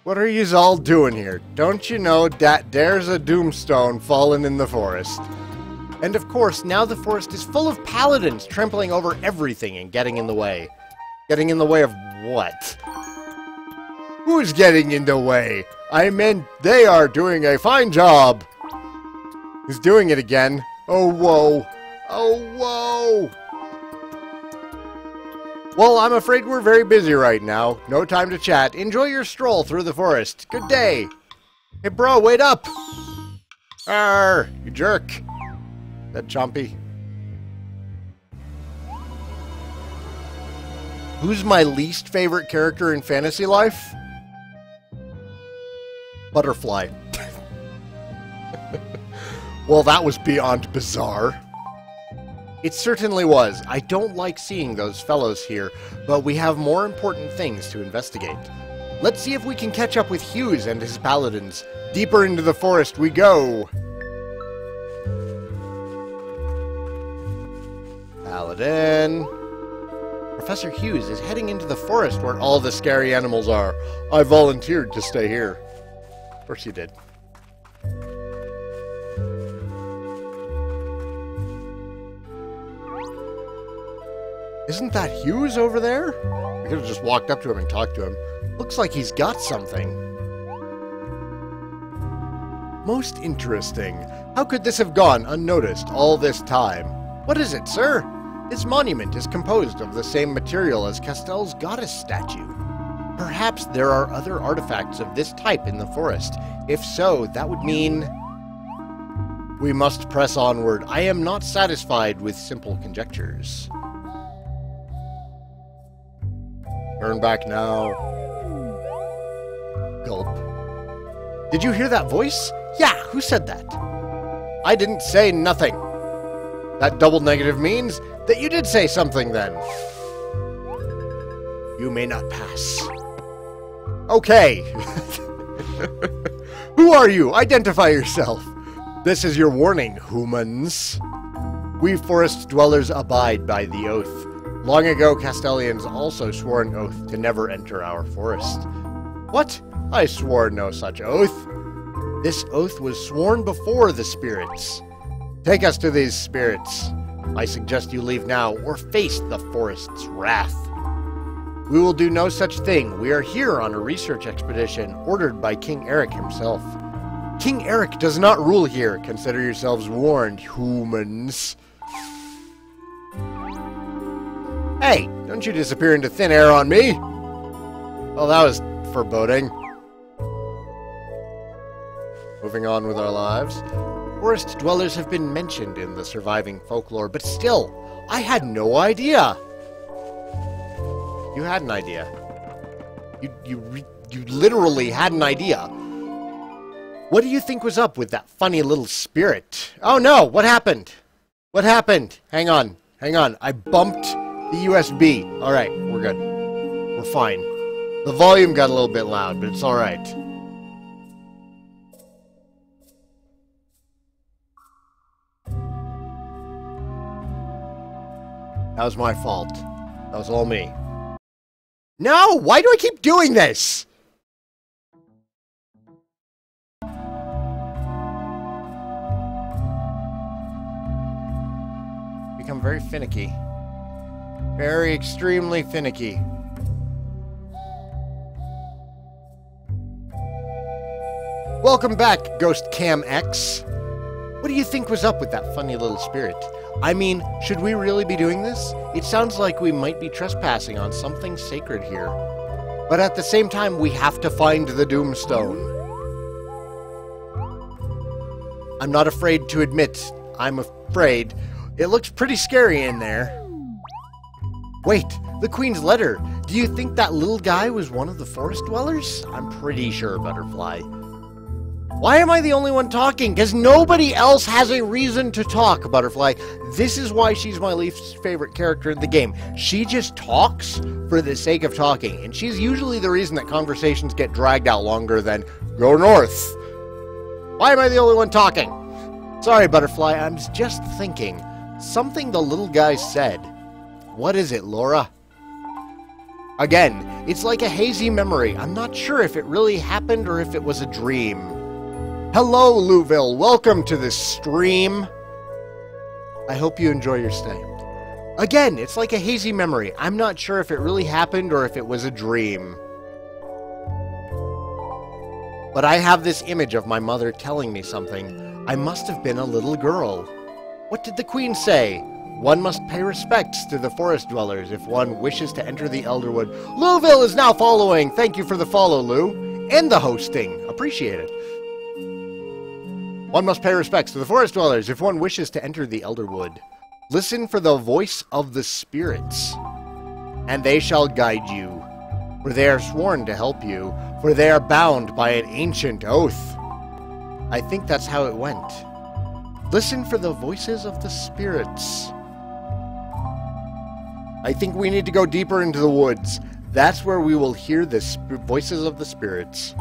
What are yous all doing here? Don't you know that there's a doomstone fallen in the forest? And of course, now the forest is full of paladins trampling over everything and getting in the way. Getting in the way of what? Who's getting in the way? I meant they are doing a fine job. He's doing it again. Oh, whoa. Oh, whoa. Well, I'm afraid we're very busy right now. No time to chat. Enjoy your stroll through the forest. Good day. Hey, bro, wait up. Arr, you jerk. That Chompy. Who's my least favorite character in fantasy life? Butterfly. Well, that was beyond bizarre. It certainly was. I don't like seeing those fellows here, but we have more important things to investigate. Let's see if we can catch up with Hughes and his paladins. Deeper into the forest we go. Paladin. Professor Hughes is heading into the forest where all the scary animals are. I volunteered to stay here. Of course you did. Isn't that Hughes over there? We could have just walked up to him and talked to him. Looks like he's got something. Most interesting. How could this have gone unnoticed all this time? What is it, sir? This monument is composed of the same material as Castell's goddess statue. Perhaps there are other artifacts of this type in the forest. If so, that would mean... We must press onward. I am not satisfied with simple conjectures. Turn back now. Gulp. Did you hear that voice? Yeah, who said that? I didn't say nothing. That double negative means that you did say something then. You may not pass. Okay. Who are you? Identify yourself. This is your warning, humans. We forest dwellers abide by the oath. Long ago, Castellians also swore an oath to never enter our forest. What? I swore no such oath. This oath was sworn before the spirits. Take us to these spirits. I suggest you leave now or face the forest's wrath. We will do no such thing. We are here on a research expedition ordered by King Eric himself. King Eric does not rule here. Consider yourselves warned, humans. Hey, don't you disappear into thin air on me. Well, that was foreboding. Moving on with our lives. Forest dwellers have been mentioned in the surviving folklore, but still, I had no idea. You had an idea. You literally had an idea. What do you think was up with that funny little spirit? Oh no, what happened? What happened? Hang on, I bumped the USB. Alright, we're good. We're fine. The volume got a little bit loud, but it's alright. That was my fault. That was all me. No! Why do I keep doing this? Become very finicky. Very extremely finicky. Welcome back, Ghost Cam X. What do you think was up with that funny little spirit? I mean, should we really be doing this? It sounds like we might be trespassing on something sacred here. But at the same time, we have to find the Doomstone. I'm not afraid to admit, I'm afraid. It looks pretty scary in there. Wait, the Queen's letter. Do you think that little guy was one of the forest dwellers? I'm pretty sure, Butterfly. Why am I the only one talking? Because nobody else has a reason to talk, Butterfly. This is why she's my least favorite character in the game. She just talks for the sake of talking, and she's usually the reason that conversations get dragged out longer than go north. Why am I the only one talking? Sorry, Butterfly, I'm just thinking. Something the little guy said. What is it, Laura? Again, it's like a hazy memory. I'm not sure if it really happened or if it was a dream. Hello, Louville. Welcome to this stream. I hope you enjoy your stay. Again, it's like a hazy memory. I'm not sure if it really happened or if it was a dream. But I have this image of my mother telling me something. I must have been a little girl. What did the Queen say? One must pay respects to the forest dwellers if one wishes to enter the Elderwood. Louville is now following. Thank you for the follow, Lou. And the hosting. Appreciate it. One must pay respects to the forest dwellers if one wishes to enter the Elderwood. Listen for the voice of the spirits, and they shall guide you, for they are sworn to help you, for they are bound by an ancient oath. I think that's how it went. Listen for the voices of the spirits. I think we need to go deeper into the woods. That's where we will hear the voices of the spirits.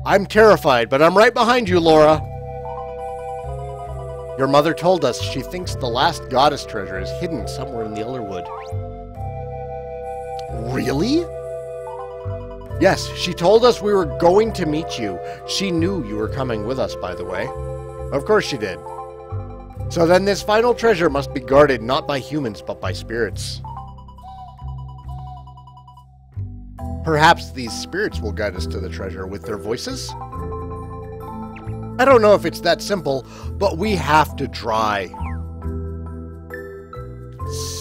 I'm terrified, but I'm right behind you, Laura. Your mother told us she thinks the last goddess treasure is hidden somewhere in the Elderwood. Really? Yes, she told us we were going to meet you. She knew you were coming with us, by the way. Of course she did. So then this final treasure must be guarded not by humans, but by spirits. Perhaps these spirits will guide us to the treasure with their voices? I don't know if it's that simple, but we have to try.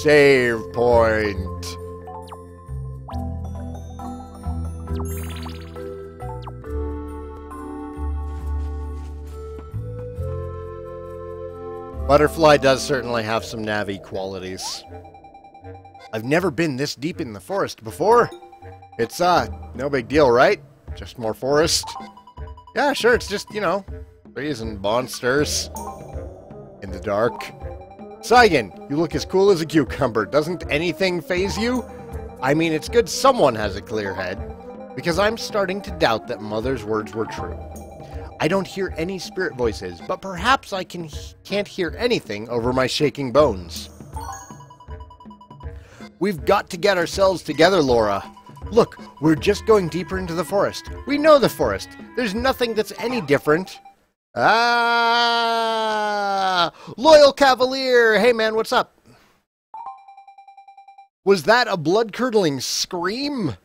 Save point. Butterfly does certainly have some Navi qualities. I've never been this deep in the forest before. It's, no big deal, right? Just more forest. Yeah, sure, it's just, you know, trees and monsters in the dark. Saigan, you look as cool as a cucumber. Doesn't anything faze you? I mean, it's good someone has a clear head, because I'm starting to doubt that Mother's words were true. I don't hear any spirit voices, but perhaps I can't hear anything over my shaking bones. We've got to get ourselves together, Laura. Look, we're just going deeper into the forest. We know the forest. There's nothing that's any different. Ah! Loyal Cavalier! Hey man, what's up? Was that a blood-curdling scream?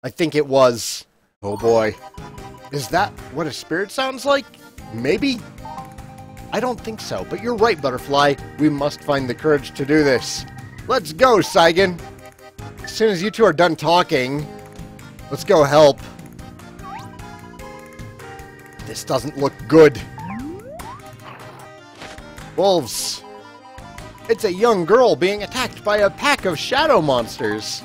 I think it was. Oh boy. Is that what a spirit sounds like? Maybe? I don't think so, but you're right, Butterfly. We must find the courage to do this. Let's go, Saigan! As soon as you two are done talking, let's go help. This doesn't look good. Wolves. It's a young girl being attacked by a pack of shadow monsters.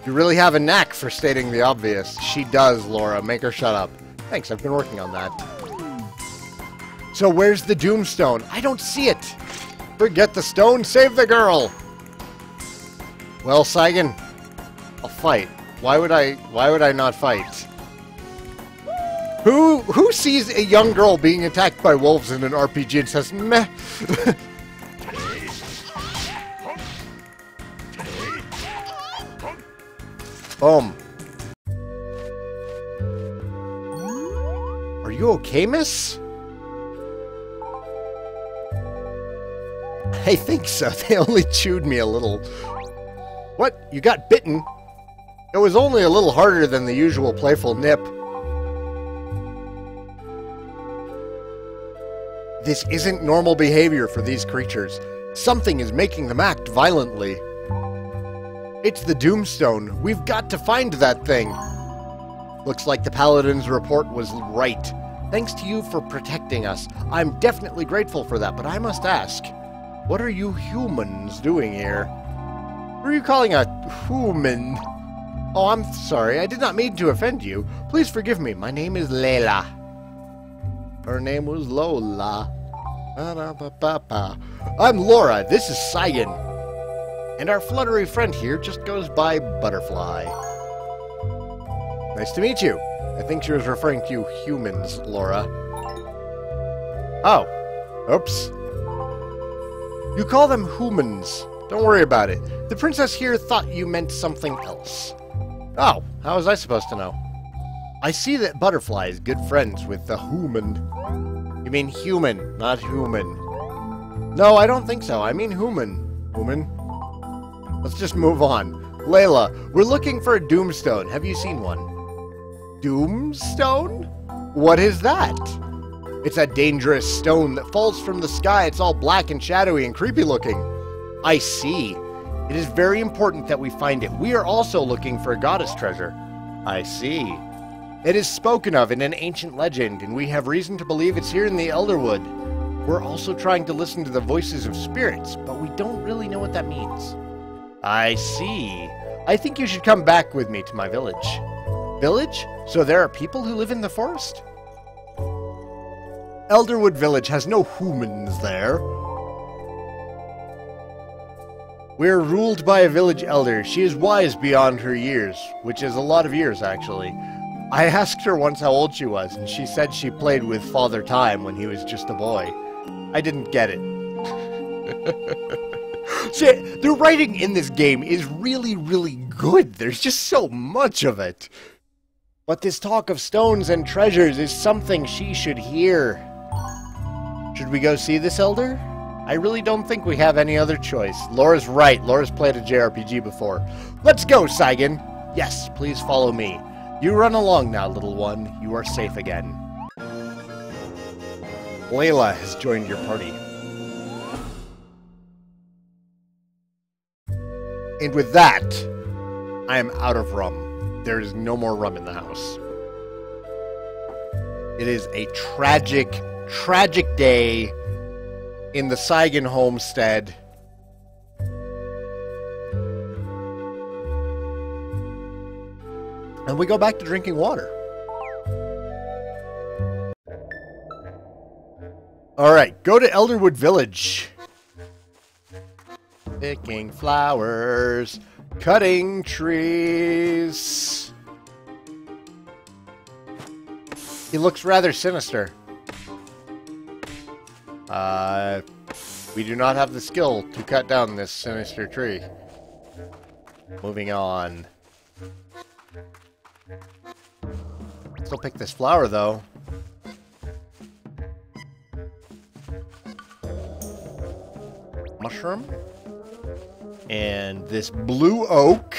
You really have a knack for stating the obvious. She does, Laura. Make her shut up. Thanks, I've been working on that. So where's the Doomstone? I don't see it. Forget the stone, save the girl. Well, Saigan, I'll fight. Why would I not fight? Who sees a young girl being attacked by wolves in an RPG and says, meh? Boom. Are you okay, miss? I think so. They only chewed me a little. What? You got bitten? It was only a little harder than the usual playful nip. This isn't normal behavior for these creatures. Something is making them act violently. It's the Doomstone. We've got to find that thing. Looks like the Paladin's report was right. Thanks to you for protecting us. I'm definitely grateful for that, but I must ask, what are you humans doing here? Who are you calling a human? Oh, I'm sorry. I did not mean to offend you. Please forgive me. My name is Layla. Her name was Lola. I'm Laura. This is Saigan. And our fluttery friend here just goes by Butterfly. Nice to meet you. I think she was referring to you humans, Laura. Oh. Oops. You call them humans. Don't worry about it. The princess here thought you meant something else. Oh, how was I supposed to know? I see that Butterfly is good friends with the human. You mean human, not human. No, I don't think so. I mean human. Human? Let's just move on. Layla, we're looking for a Doomstone. Have you seen one? Doomstone? What is that? It's a dangerous stone that falls from the sky. It's all black and shadowy and creepy looking. I see. It is very important that we find it. We are also looking for a goddess treasure. I see. It is spoken of in an ancient legend, and we have reason to believe it's here in the Elderwood. We're also trying to listen to the voices of spirits, but we don't really know what that means. I see. I think you should come back with me to my village. Village? So there are people who live in the forest? Elderwood Village has no humans there. We're ruled by a village elder. She is wise beyond her years, which is a lot of years, actually. I asked her once how old she was, and she said she played with Father Time when he was just a boy. I didn't get it. See, the writing in this game is really, really good. There's just so much of it. But this talk of stones and treasures is something she should hear. Should we go see this elder? I really don't think we have any other choice. Laura's right. Laura's played a JRPG before. Let's go, Saigan. Yes, please follow me. You run along now, little one. You are safe again. Layla has joined your party. And with that, I am out of rum. There is no more rum in the house. It is a tragic, tragic day in the Saigan homestead. And we go back to drinking water. Alright, go to Elderwood Village. Picking flowers, cutting trees. He looks rather sinister. We do not have the skill to cut down this sinister tree. Moving on. Still pick this flower, though. Mushroom. And this blue oak.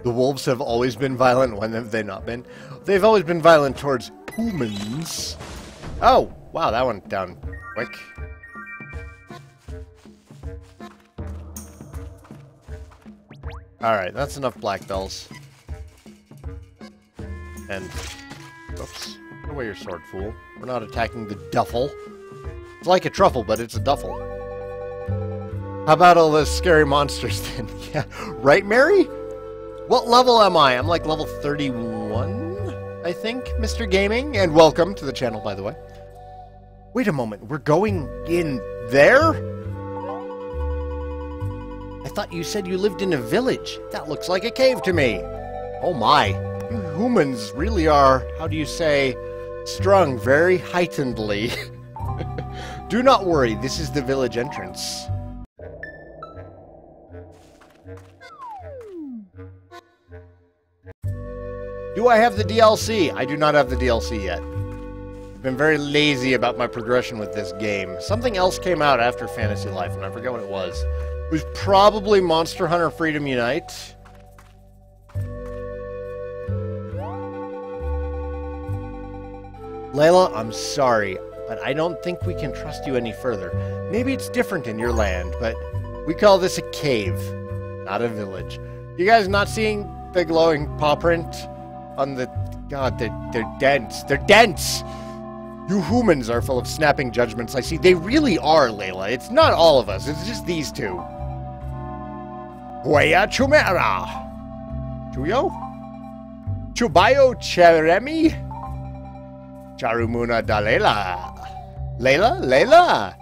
The wolves have always been violent. When have they not been? They've always been violent towards humans. Oh, wow, that went down quick. Alright, that's enough black bells. And, oops, put away your sword, fool. We're not attacking the duffel. It's like a truffle, but it's a duffel. How about all those scary monsters then? Yeah, right, Mary? What level am I? I'm like level 31, I think, Mr. Gaming. And welcome to the channel, by the way. Wait a moment, we're going in there? I thought you said you lived in a village. That looks like a cave to me. Oh my. You humans really are, how do you say, strung very heightenedly. Do not worry, this is the village entrance. Do I have the DLC? I do not have the DLC yet. I've been very lazy about my progression with this game. Something else came out after Fantasy Life, and I forget what it was. It was probably Monster Hunter Freedom Unite. Layla, I'm sorry, but I don't think we can trust you any further. Maybe it's different in your land, but we call this a cave, not a village. You guys not seeing the glowing paw print on the... God, they're dense. They're dense! You humans are full of snapping judgments, I see. They really are, Layla. It's not all of us. It's just these two. Huaya Chumera. Chuyo? Chubayo Cheremi? Charumuna da Layla. Layla?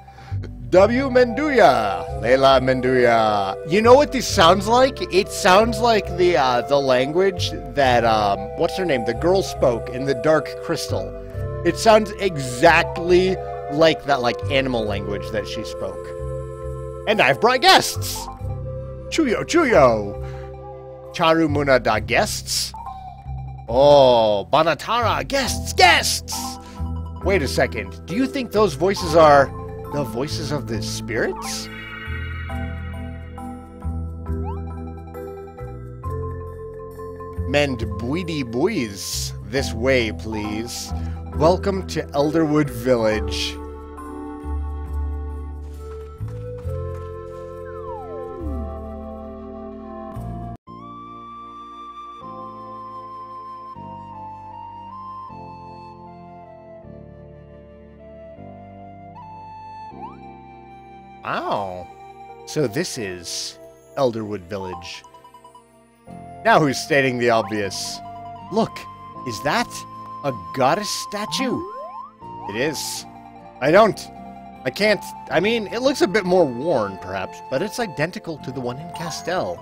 W. Menduya. Layla Menduya. You know what this sounds like? It sounds like the language that, what's her name? The girl spoke in the Dark Crystal. It sounds exactly like that, like, animal language that she spoke. And I've brought guests! Chuyo! Charumuna da guests? Oh, Banatara, guests! Wait a second, do you think those voices are the voices of the spirits? Mend buidi buis, this way, please. Welcome to Elderwood Village. Wow. So this is Elderwood Village. Now who's stating the obvious? Look, is that a goddess statue? It is. I can't. I mean, it looks a bit more worn, perhaps, but it's identical to the one in Castel.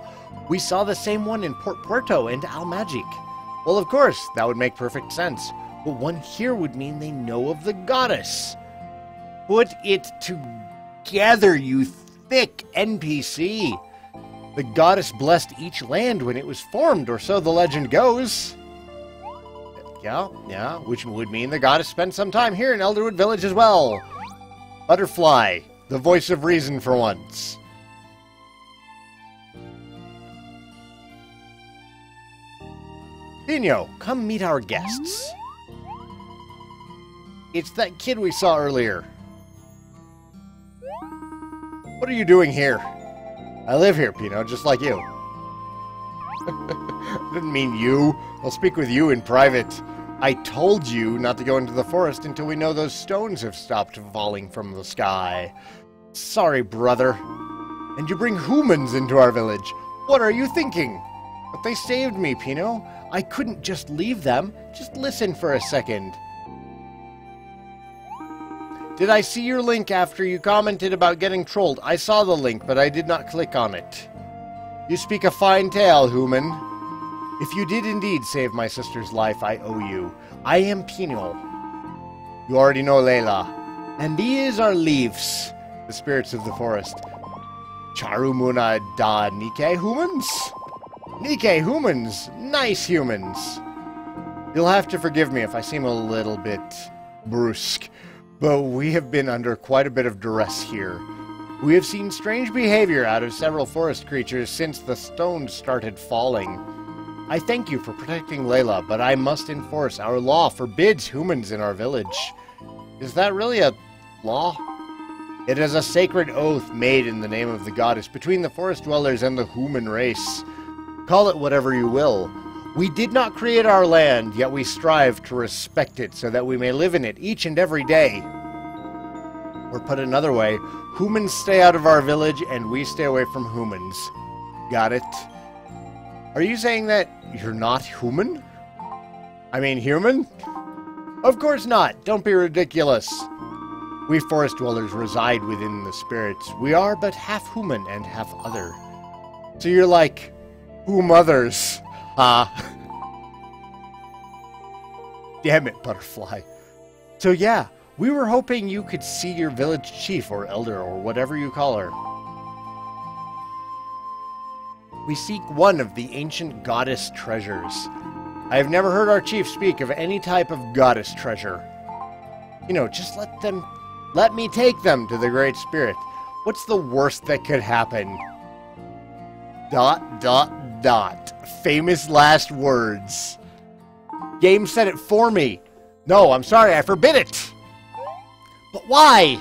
We saw the same one in Port Puerto and Almagic. Well, of course, that would make perfect sense. But one here would mean they know of the goddess. Put it together, you thick NPC. The goddess blessed each land when it was formed, or so the legend goes. Yeah, which would mean the goddess spent some time here in Elderwood Village as well. Butterfly, the voice of reason for once. Pino, come meet our guests. It's that kid we saw earlier. What are you doing here? I live here, Pino, just like you. Didn't mean you. I'll speak with you in private. I told you not to go into the forest until we know those stones have stopped falling from the sky. Sorry, brother. And you bring humans into our village. What are you thinking? But they saved me, Pino. I couldn't just leave them. Just listen for a second. Did I see your link after you commented about getting trolled? I saw the link, but I did not click on it. You speak a fine tale, human. If you did indeed save my sister's life, I owe you. I am Pino. You already know Layla. And these are Leaves, the spirits of the forest. Charumuna da Nike humans? Nike humans! Nice humans! You'll have to forgive me if I seem a little bit brusque, but we have been under quite a bit of duress here. We have seen strange behavior out of several forest creatures since the stones started falling. I thank you for protecting Layla, but I must enforce our law forbids humans in our village. Is that really a law? It is a sacred oath made in the name of the goddess between the forest dwellers and the human race. Call it whatever you will. We did not create our land, yet we strive to respect it so that we may live in it each and every day. Or put another way, humans stay out of our village and we stay away from humans. Got it? Are you saying that you're not human? I mean human? Of course not. Don't be ridiculous. We forest dwellers reside within the spirits. We are but half human and half other. So you're like, whom others? Damn it, Butterfly. So yeah, we were hoping you could see your village chief or elder or whatever you call her. We seek one of the ancient goddess treasures. I have never heard our chief speak of any type of goddess treasure. You know, just let me take them to the Great Spirit. What's the worst that could happen? ... Famous last words. Game said it for me. No, I'm sorry, I forbid it! But why?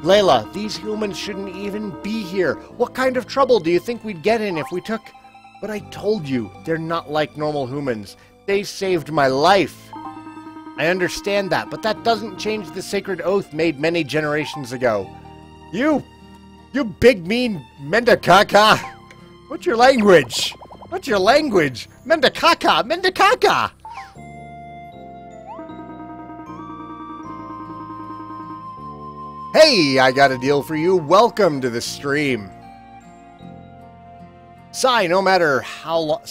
Layla, these humans shouldn't even be here. What kind of trouble do you think we'd get in if we took... But I told you, they're not like normal humans. They saved my life. I understand that, but that doesn't change the sacred oath made many generations ago. You big mean Mendakaka! What's your language? What's your language? Mendakaka! Mendakaka! Hey, I got a deal for you. Welcome to the stream. Sai, no matter how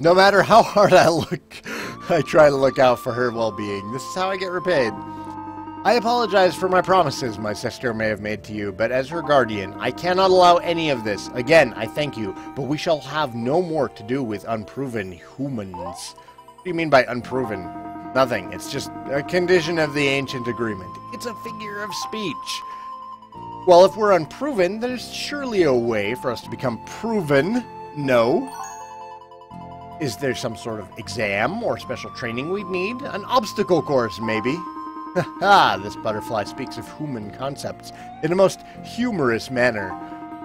no matter how hard I try to look out for her well-being. This is how I get repaid. I apologize for my promises my sister may have made to you, but as her guardian, I cannot allow any of this. Again, I thank you, but we shall have no more to do with unproven humans. What do you mean by unproven? Nothing. It's just a condition of the ancient agreement. It's a figure of speech. Well, if we're unproven, there's surely a way for us to become proven. No. Is there some sort of exam or special training we'd need? An obstacle course, maybe? Haha, this butterfly speaks of human concepts in a most humorous manner.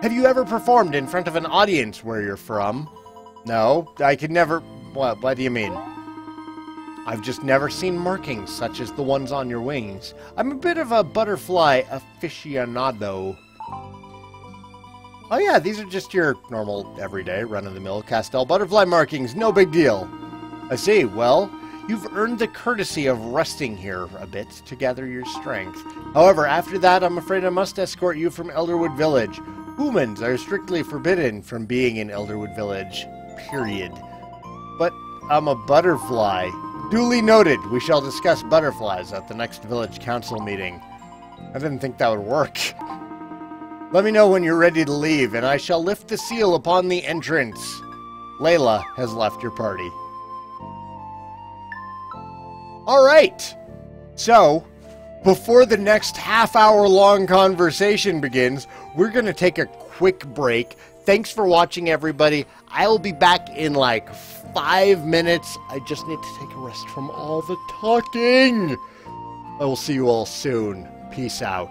Have you ever performed in front of an audience where you're from? No, I could never... What do you mean? I've just never seen markings such as the ones on your wings. I'm a bit of a butterfly aficionado. Oh yeah, these are just your normal, everyday, run-of-the-mill Castell butterfly markings. No big deal. I see. Well, you've earned the courtesy of resting here a bit to gather your strength. However, after that, I'm afraid I must escort you from Elderwood Village. Humans are strictly forbidden from being in Elderwood Village. Period. But I'm a butterfly. Duly noted. We shall discuss butterflies at the next village council meeting. I didn't think that would work. Let me know when you're ready to leave, and I shall lift the seal upon the entrance. Layla has left your party. Alright. So, before the next half-hour-long conversation begins, we're going to take a quick break. Thanks for watching, everybody. I'll be back in like 5 minutes. I just need to take a rest from all the talking. I will see you all soon. Peace out.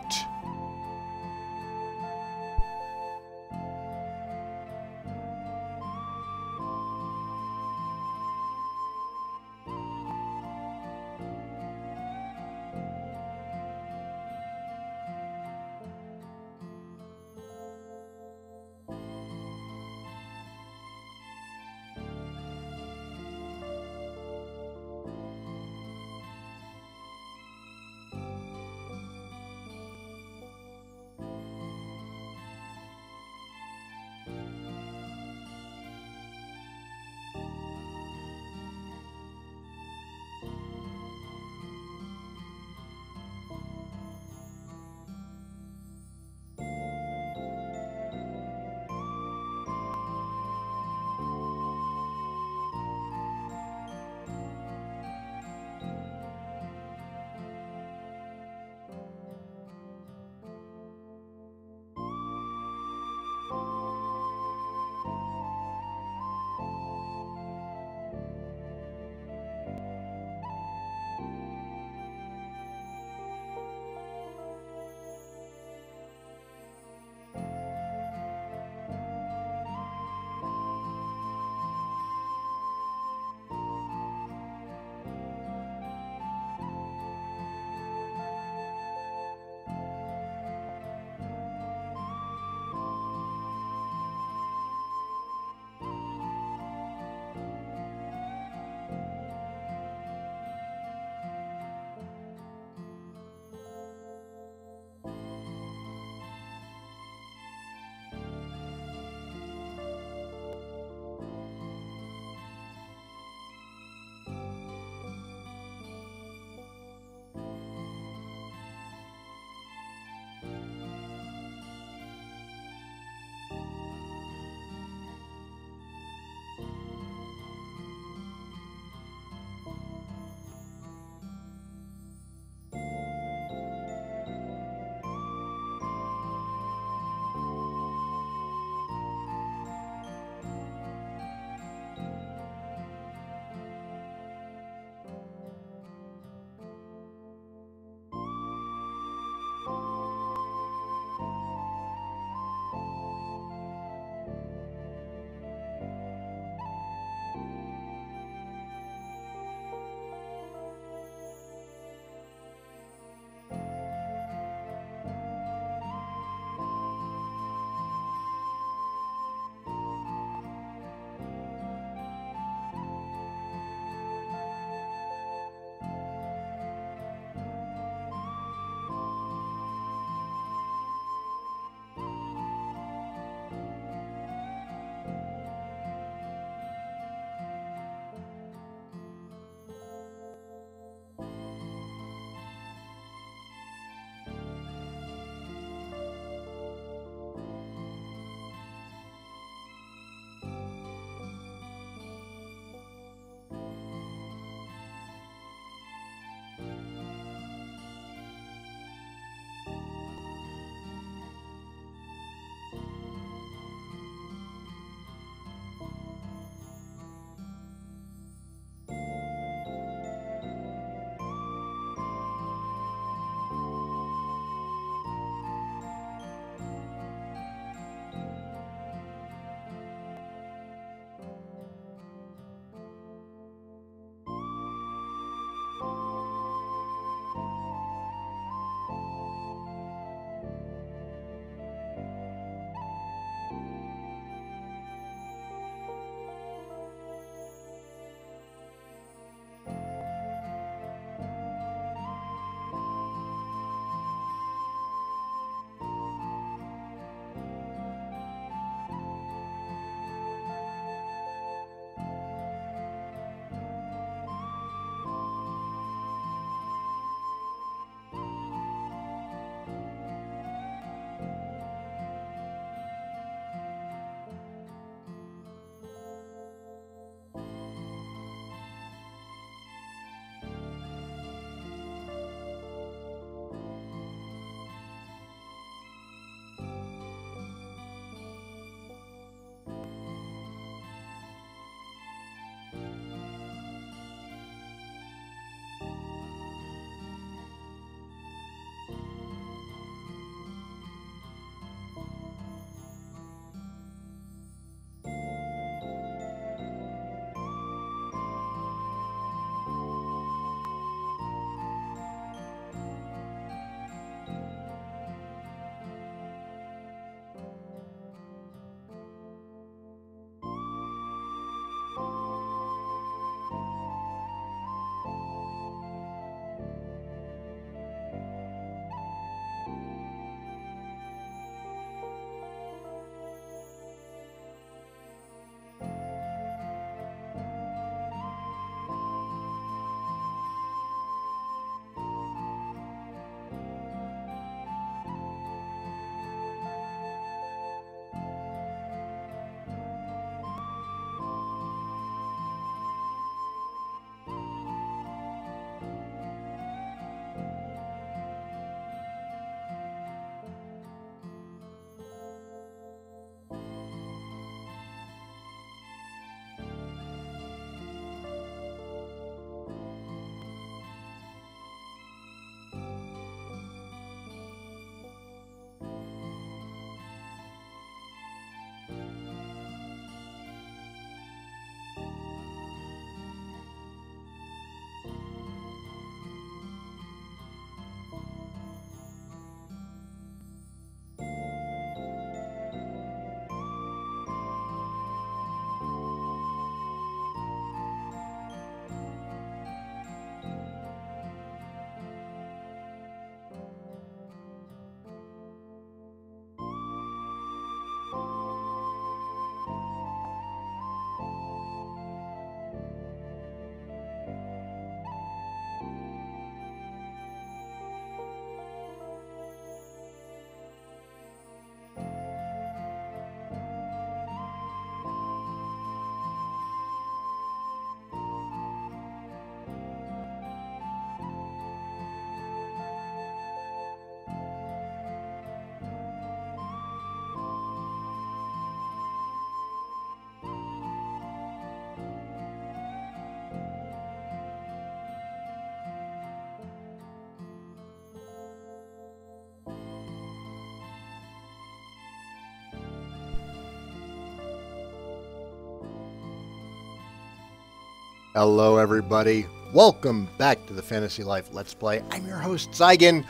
Hello everybody, welcome back to the Fantasy Life Let's Play. I'm your host Saigan.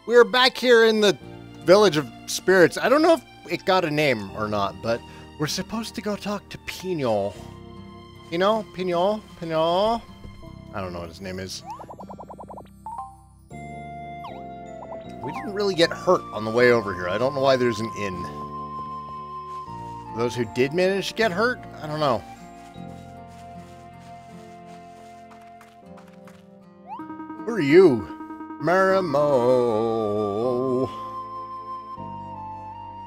We're back here in the Village of Spirits. I don't know if it got a name or not, but we're supposed to go talk to Pino. Pino? I don't know what his name is. We didn't really get hurt on the way over here. I don't know why there's an inn. Those who did manage to get hurt? I don't know. Who are you? Marimo.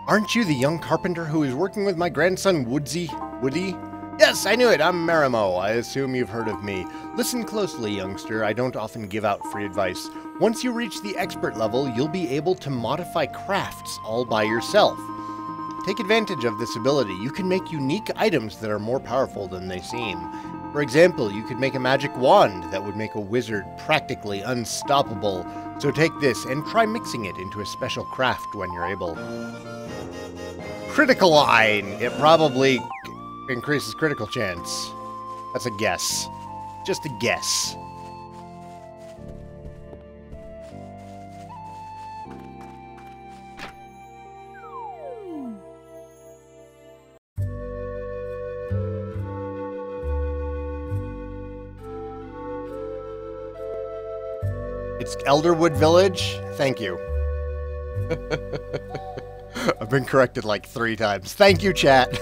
Aren't you the young carpenter who is working with my grandson Woody? Yes, I knew it. I'm Marimo. I assume you've heard of me. Listen closely, youngster. I don't often give out free advice. Once you reach the expert level, you'll be able to modify crafts all by yourself. Take advantage of this ability. You can make unique items that are more powerful than they seem. For example, you could make a magic wand that would make a wizard practically unstoppable. So take this and try mixing it into a special craft when you're able. Critical line! It probably increases critical chance. That's a guess. Just a guess. It's Elderwood Village? Thank you. I've been corrected like 3 times. Thank you, chat.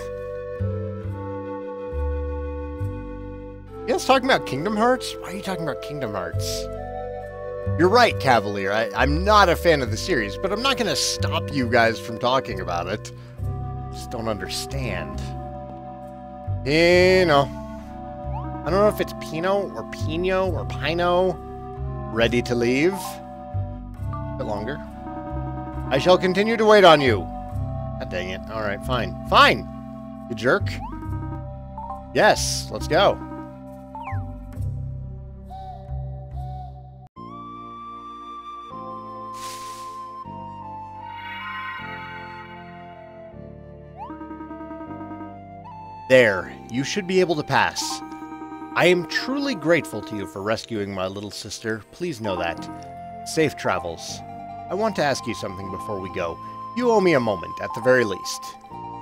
You guys talking about Kingdom Hearts? Why are you talking about Kingdom Hearts? You're right, Cavalier. I'm not a fan of the series, but I'm not going to stop you guys from talking about it. Just don't understand. Pino. I don't know if it's Pino or Pino or Pino. Ready to leave? A bit longer. I shall continue to wait on you. God dang it. Alright, fine. Fine! You jerk. Yes, let's go. There, you should be able to pass. I am truly grateful to you for rescuing my little sister. Please know that. Safe travels. I want to ask you something before we go. You owe me a moment, at the very least.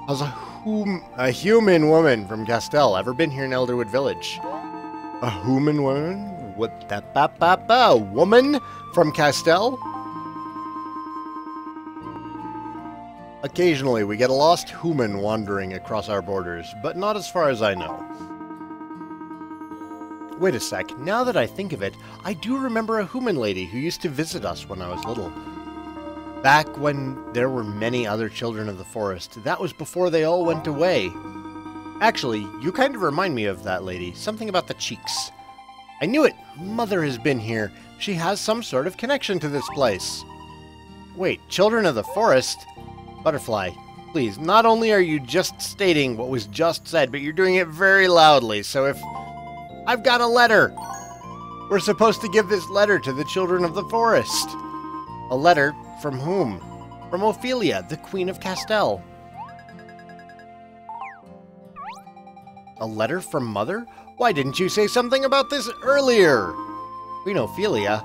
Has a human woman from Castell ever been here in Elderwood Village? A human woman? What the woman from Castell? Occasionally, we get a lost human wandering across our borders, but not as far as I know. Wait a sec, now that I think of it, I do remember a human lady who used to visit us when I was little. Back when there were many other children of the forest, that was before they all went away. Actually, you kind of remind me of that lady, something about the cheeks. I knew it! Mother has been here. She has some sort of connection to this place. Wait, children of the forest? Butterfly, please, not only are you just stating what was just said, but you're doing it very loudly, so if... I've got a letter! We're supposed to give this letter to the children of the forest. A letter from whom? From Ophelia, the Queen of Castell. A letter from Mother? Why didn't you say something about this earlier? Queen Ophelia?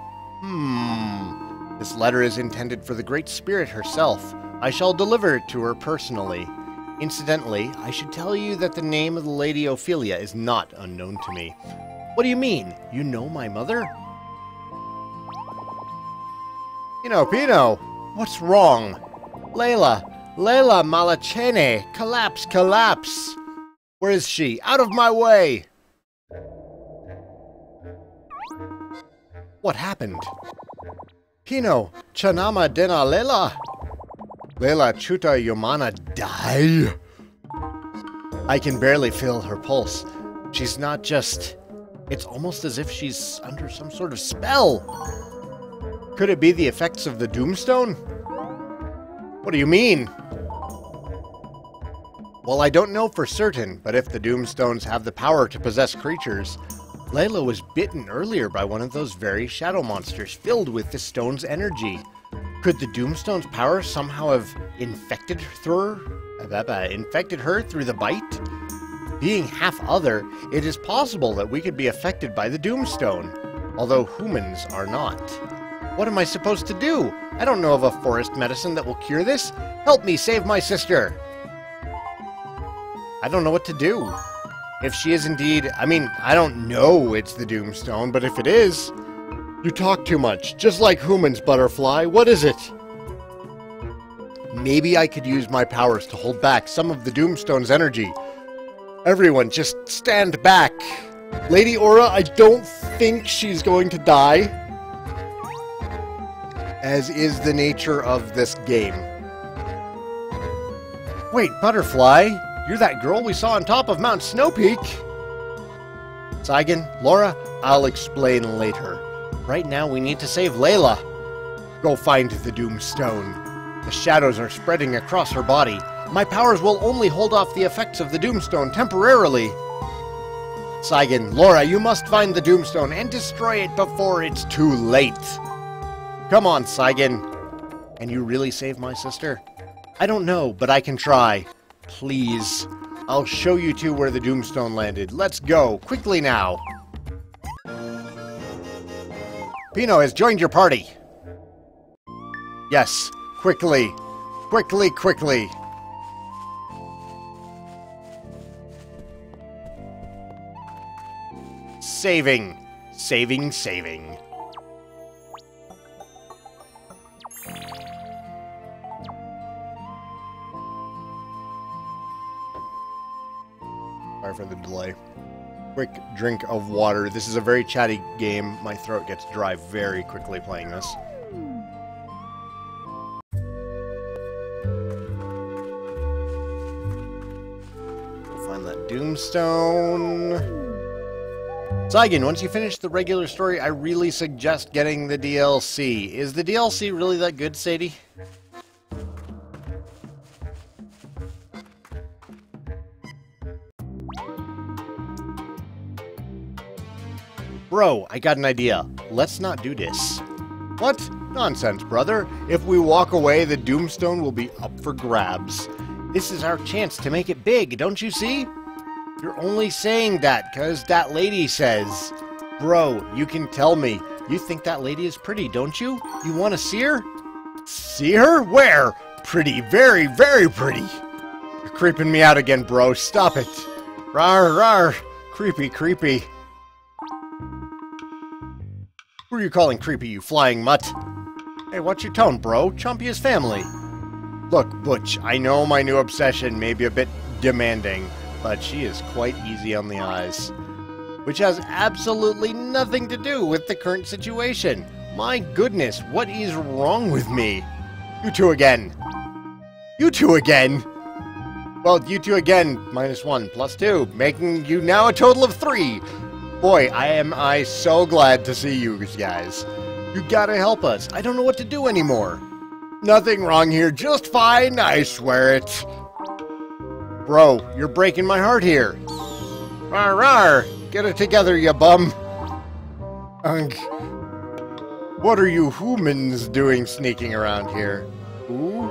This letter is intended for the Great Spirit herself. I shall deliver it to her personally. Incidentally, I should tell you that the name of the Lady Ophelia is not unknown to me. What do you mean? You know my mother? Pino, what's wrong? Layla Malachene, collapse. Where is she? Out of my way! What happened? Pino, Chanama Dena Layla? Layla Chuta Yomana die? I can barely feel her pulse. She's not just... It's almost as if she's under some sort of spell. Could it be the effects of the Doomstone? What do you mean? Well, I don't know for certain, but if the Doomstones have the power to possess creatures, Layla was bitten earlier by one of those very shadow monsters filled with the stone's energy. Could the Doomstone's power somehow have infected her through the bite? Being half other, it is possible that we could be affected by the Doomstone, although humans are not. What am I supposed to do? I don't know of a forest medicine that will cure this. Help me save my sister. I don't know what to do. If she is indeed... I mean, I don't know it's the Doomstone, but if it is... You talk too much, just like humans, Butterfly. What is it? Maybe I could use my powers to hold back some of the Doomstone's energy. Everyone, just stand back. Lady Aura, I don't think she's going to die. As is the nature of this game. Wait, Butterfly, you're that girl we saw on top of Mount Snow Peak. Saigan, Laura, I'll explain later. Right now we need to save Layla. Go find the Doomstone. The shadows are spreading across her body. My powers will only hold off the effects of the Doomstone temporarily. Saigan, Laura, you must find the Doomstone and destroy it before it's too late. Come on, Saigan. Can you really save my sister? I don't know, but I can try. Please. I'll show you two where the Doomstone landed. Let's go, quickly now. Pino has joined your party. Yes, quickly. Quickly, quickly. Saving. Saving, saving. Sorry for the delay. Quick drink of water. This is a very chatty game. My throat gets dry very quickly playing this. We'll find that Doomstone. Saigan, once you finish the regular story, I really suggest getting the DLC. Is the DLC really that good, Sadie? Bro, I got an idea. Let's not do this. What? Nonsense, brother. If we walk away, the Doomstone will be up for grabs. This is our chance to make it big, don't you see? You're only saying that because that lady says. Bro, you can tell me. You think that lady is pretty, don't you? You want to see her? See her? Where? Pretty. Very, very pretty. You're creeping me out again, bro. Stop it. Rar, rar. Creepy, creepy. Who are you calling creepy, you flying mutt? Hey, what's your tone, bro? Chompy is family. Look, Butch, I know my new obsession may be a bit demanding, but she is quite easy on the eyes. Which has absolutely nothing to do with the current situation. My goodness, what is wrong with me? You two again. You two again? Well, you two again, -1 + 2, making you now a total of 3. Boy, am I so glad to see you guys. You gotta help us. I don't know what to do anymore. Nothing wrong here, just fine, I swear it. Bro, you're breaking my heart here. Rar, rar. Get it together, you bum. What are you humans doing sneaking around here? Ooh?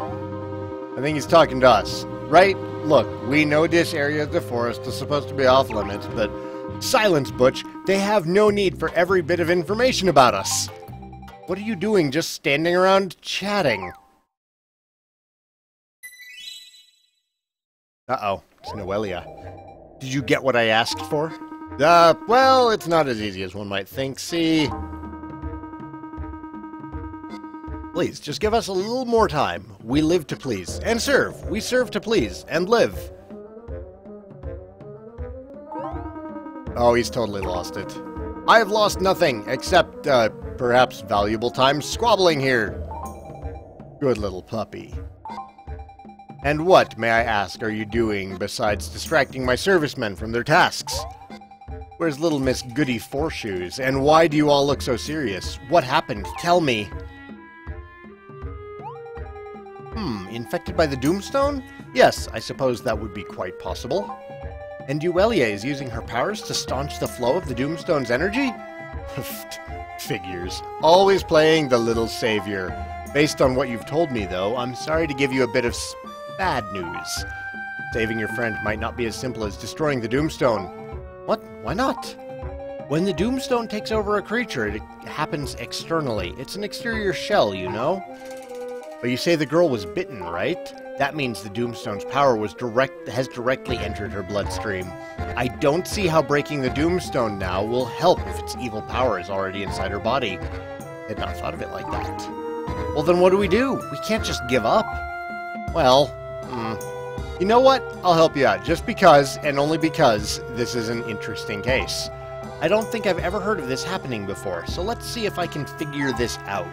I think he's talking to us, right? Look, we know this area of the forest is supposed to be off limits, but silence, Butch. They have no need for every bit of information about us. What are you doing just standing around chatting? Uh-oh, it's Noelia. Did you get what I asked for? Well, it's not as easy as one might think, see? Please, just give us a little more time. We live to please, and serve. We serve to please, and live. Oh, he's totally lost it. I have lost nothing, except, perhaps valuable time squabbling here. Good little puppy. And what, may I ask, are you doing besides distracting my servicemen from their tasks? Where's little Miss Goody Four-Shoes, and why do you all look so serious? What happened? Tell me. Infected by the Doomstone? Yes, I suppose that would be quite possible. And Duelia is using her powers to staunch the flow of the Doomstone's energy? Figures. Always playing the little savior. Based on what you've told me, though, I'm sorry to give you a bit of bad news. Saving your friend might not be as simple as destroying the Doomstone. What? Why not? When the Doomstone takes over a creature, it happens externally. It's an exterior shell, you know? But you say the girl was bitten, right? That means the Doomstone's power has directly entered her bloodstream. I don't see how breaking the Doomstone now will help if its evil power is already inside her body. I had not thought of it like that. Well, then what do? We can't just give up. Well, you know what? I'll help you out, just because, and only because, this is an interesting case. I don't think I've ever heard of this happening before, so let's see if I can figure this out.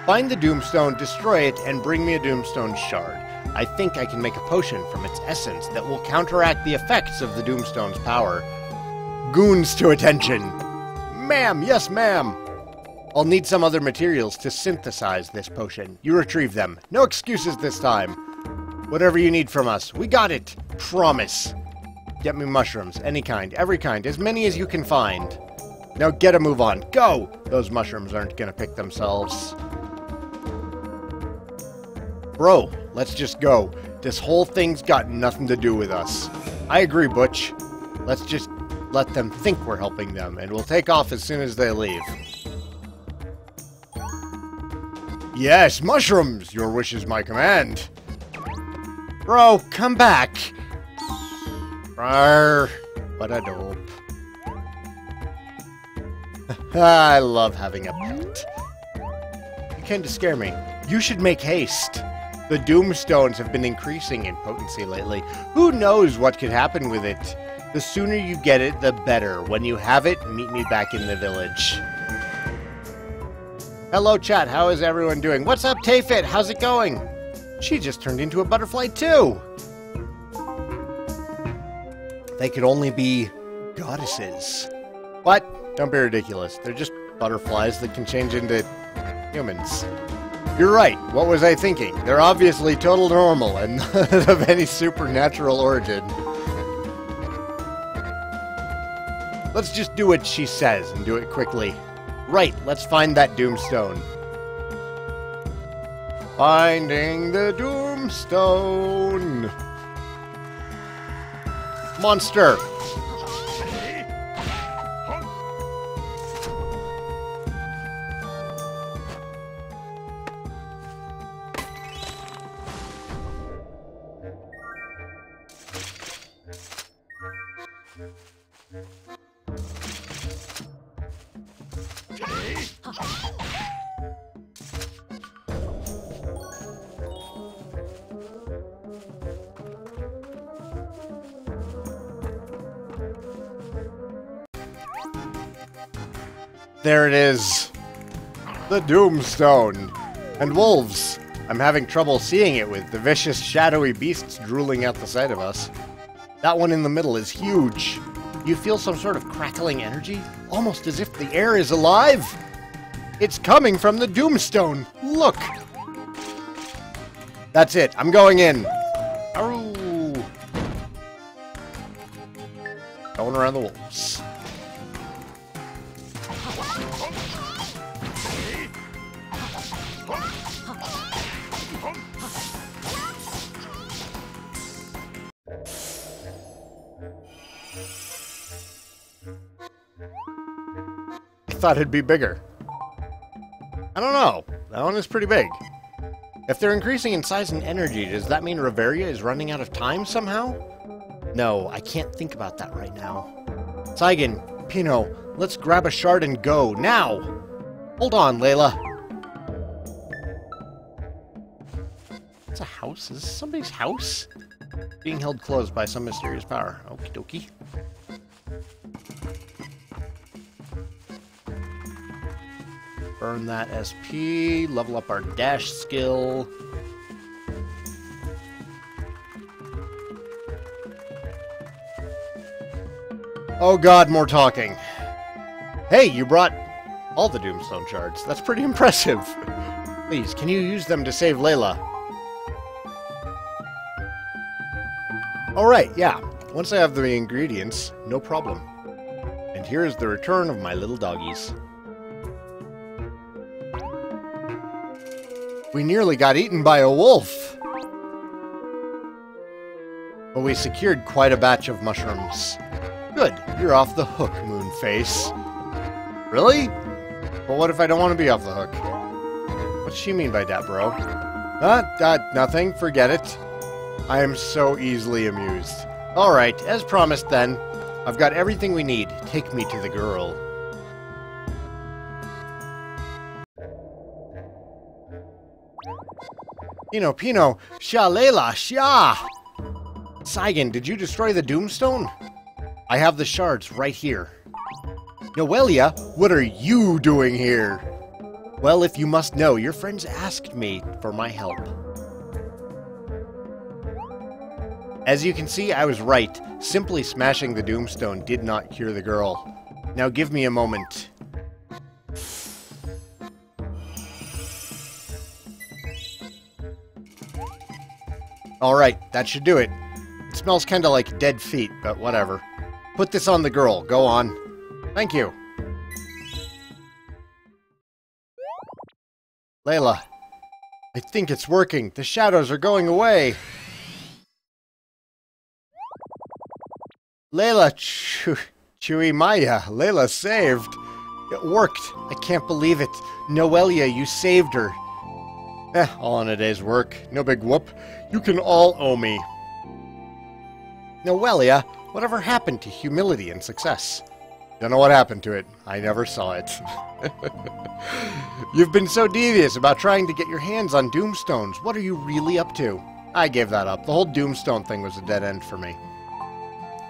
Find the Doomstone, destroy it, and bring me a Doomstone shard. I think I can make a potion from its essence that will counteract the effects of the Doomstone's power. Goons to attention! Ma'am, yes ma'am! I'll need some other materials to synthesize this potion. You retrieve them. No excuses this time. Whatever you need from us, we got it! Promise! Get me mushrooms, any kind, every kind, as many as you can find. Now get a move on. Go! Those mushrooms aren't gonna pick themselves. Bro, let's just go. This whole thing's got nothing to do with us. I agree, Butch. Let's just let them think we're helping them, and we'll take off as soon as they leave. Yes, mushrooms! Your wish is my command. Bro, come back! Rawr, what a dope. I love having a pet. You kind of scare me. You should make haste. The Doomstones have been increasing in potency lately. Who knows what could happen with it? The sooner you get it, the better. When you have it, meet me back in the village. Hello, chat. How is everyone doing? What's up, Tayfit? How's it going? She just turned into a butterfly, too. They could only be goddesses. What? Don't be ridiculous. They're just butterflies that can change into humans. You're right. What was I thinking? They're obviously total normal and not of any supernatural origin. Let's just do what she says and do it quickly. Right, let's find that Doomstone. Finding the Doomstone. Monster! There it is. The Doomstone. And wolves. I'm having trouble seeing it with the vicious, shadowy beasts drooling out the side of us. That one in the middle is huge. You feel some sort of crackling energy? Almost as if the air is alive. It's coming from the Doomstone. Look. That's it. I'm going in. Aroo. Going around the wolves. Thought it'd be bigger. I don't know. That one is pretty big. If they're increasing in size and energy, does that mean Reveria is running out of time somehow? No, I can't think about that right now. Saigan, Pino, let's grab a shard and go, now! Hold on, Layla. It's a house? Is this somebody's house? Being held closed by some mysterious power. Okie dokie. Burn that SP, level up our dash skill. Oh god, more talking. Hey, you brought all the Doomstone shards. That's pretty impressive. Please, can you use them to save Layla? Alright, yeah. Once I have the ingredients, no problem. And here is the return of my little doggies. We nearly got eaten by a wolf. but we secured quite a batch of mushrooms. Good, you're off the hook, Moonface. Really? Well, what if I don't want to be off the hook? What's she mean by that, bro? Nothing. Forget it. I am so easily amused. Alright, as promised then. I've got everything we need. Take me to the girl. Pino, Sha Layla, Sha! Saigan, did you destroy the Doomstone? I have the shards right here. Noelia, what are you doing here? Well, if you must know, your friends asked me for my help. As you can see, I was right. Simply smashing the Doomstone did not cure the girl. Now give me a moment. Alright, that should do it. It smells kinda like dead feet, but whatever. Put this on the girl. Go on. Thank you. Layla. I think it's working. The shadows are going away. Layla Chewy Maya. Layla saved. It worked. I can't believe it. Noelia, you saved her. All in a day's work. No big whoop. You can all owe me. Noelia, whatever happened to humility and success? Don't know what happened to it. I never saw it. You've been so devious about trying to get your hands on Doomstones. What are you really up to? I gave that up. The whole Doomstone thing was a dead end for me.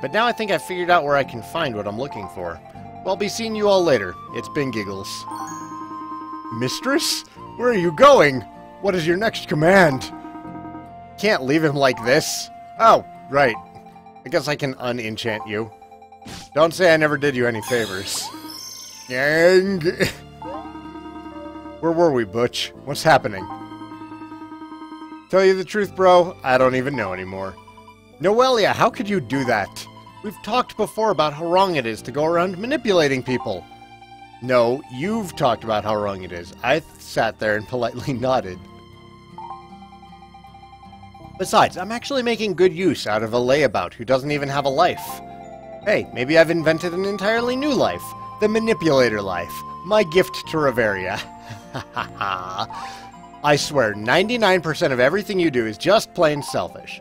But now I think I've figured out where I can find what I'm looking for. Well, I'll be seeing you all later. It's been Giggles. Mistress? Where are you going? What is your next command? Can't leave him like this. Oh, right. I guess I can unenchant you. Don't say I never did you any favors. Gang. Where were we, Butch? What's happening? Tell you the truth, bro, I don't even know anymore. Noelia, how could you do that? We've talked before about how wrong it is to go around manipulating people. No, you've talked about how wrong it is. I sat there and politely nodded. Besides, I'm actually making good use out of a layabout who doesn't even have a life. Hey, maybe I've invented an entirely new life. The manipulator life. My gift to Reveria. I swear, 99% of everything you do is just plain selfish.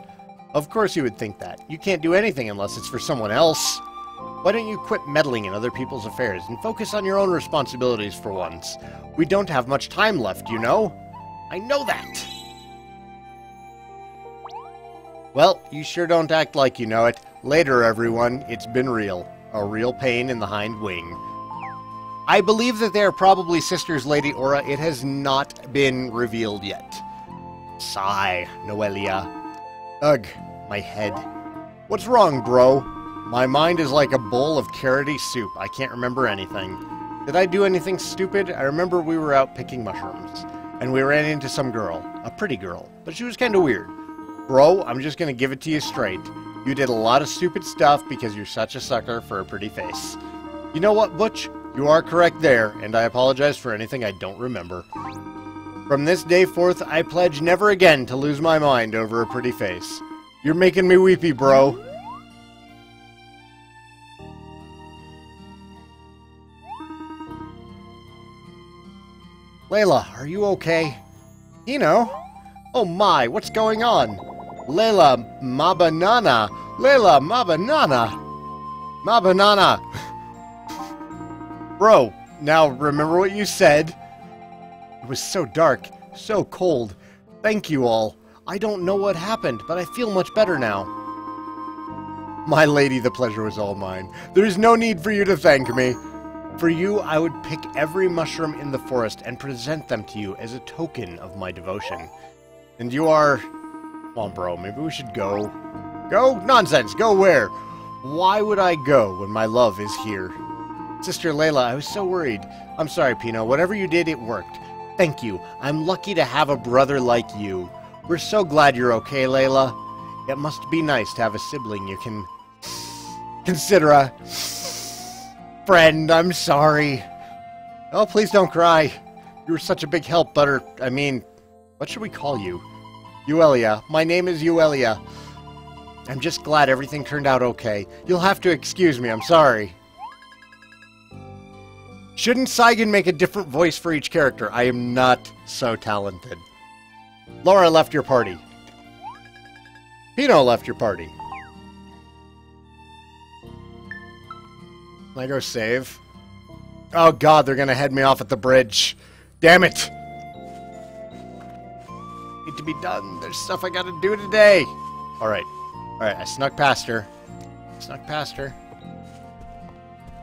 Of course you would think that. You can't do anything unless it's for someone else. Why don't you quit meddling in other people's affairs and focus on your own responsibilities for once? We don't have much time left, you know? I know that! Well, you sure don't act like you know it. Later, everyone, it's been real. A real pain in the hind wing. I believe that they are probably sisters, Lady Aura. It has not been revealed yet. Sigh, Noelia. Ugh, my head. What's wrong, bro? My mind is like a bowl of carroty soup. I can't remember anything. Did I do anything stupid? I remember we were out picking mushrooms, and we ran into some girl. A pretty girl, but she was kind of weird. Bro, I'm just gonna give it to you straight. You did a lot of stupid stuff because you're such a sucker for a pretty face. You know what, Butch? You are correct there, and I apologize for anything I don't remember. From this day forth, I pledge never again to lose my mind over a pretty face. You're making me weepy, bro. Layla, are you okay? Oh my, what's going on? Layla, ma banana. Layla, ma banana. Ma banana. Bro, now remember what you said? It was so dark, so cold. Thank you all. I don't know what happened, but I feel much better now. My lady, the pleasure was all mine. There is no need for you to thank me. For you, I would pick every mushroom in the forest and present them to you as a token of my devotion. And you are... Come on, bro, maybe we should go. Go? Nonsense! Go where? Why would I go when my love is here? Sister Layla, I was so worried. I'm sorry, Pino. Whatever you did, it worked. Thank you. I'm lucky to have a brother like you. We're so glad you're okay, Layla. It must be nice to have a sibling you can... consider a... friend. I'm sorry. Oh, please don't cry. You were such a big help, Butter. I mean, what should we call you? Euelia. My name is Euelia. I'm just glad everything turned out okay. You'll have to excuse me, I'm sorry. Shouldn't Saigan make a different voice for each character? I am not so talented. Laura left your party. Pino left your party. Can I go save? Oh god, they're gonna head me off at the bridge. Damn it! Need to be done. There's stuff I gotta do today. Alright. Alright, I snuck past her. Snuck past her.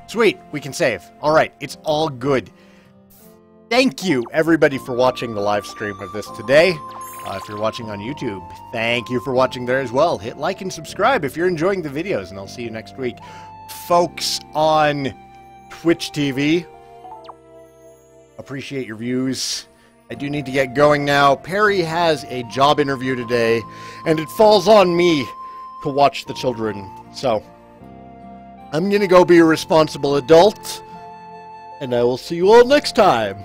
Sweet, we can save. Alright, it's all good. Thank you, everybody, for watching the live stream of this today. If you're watching on YouTube, thank you for watching there as well. Hit like and subscribe if you're enjoying the videos, and I'll see you next week. Folks on Twitch TV, appreciate your views. I do need to get going now. Perry has a job interview today, and it falls on me to watch the children. So, I'm gonna go be a responsible adult, and I will see you all next time.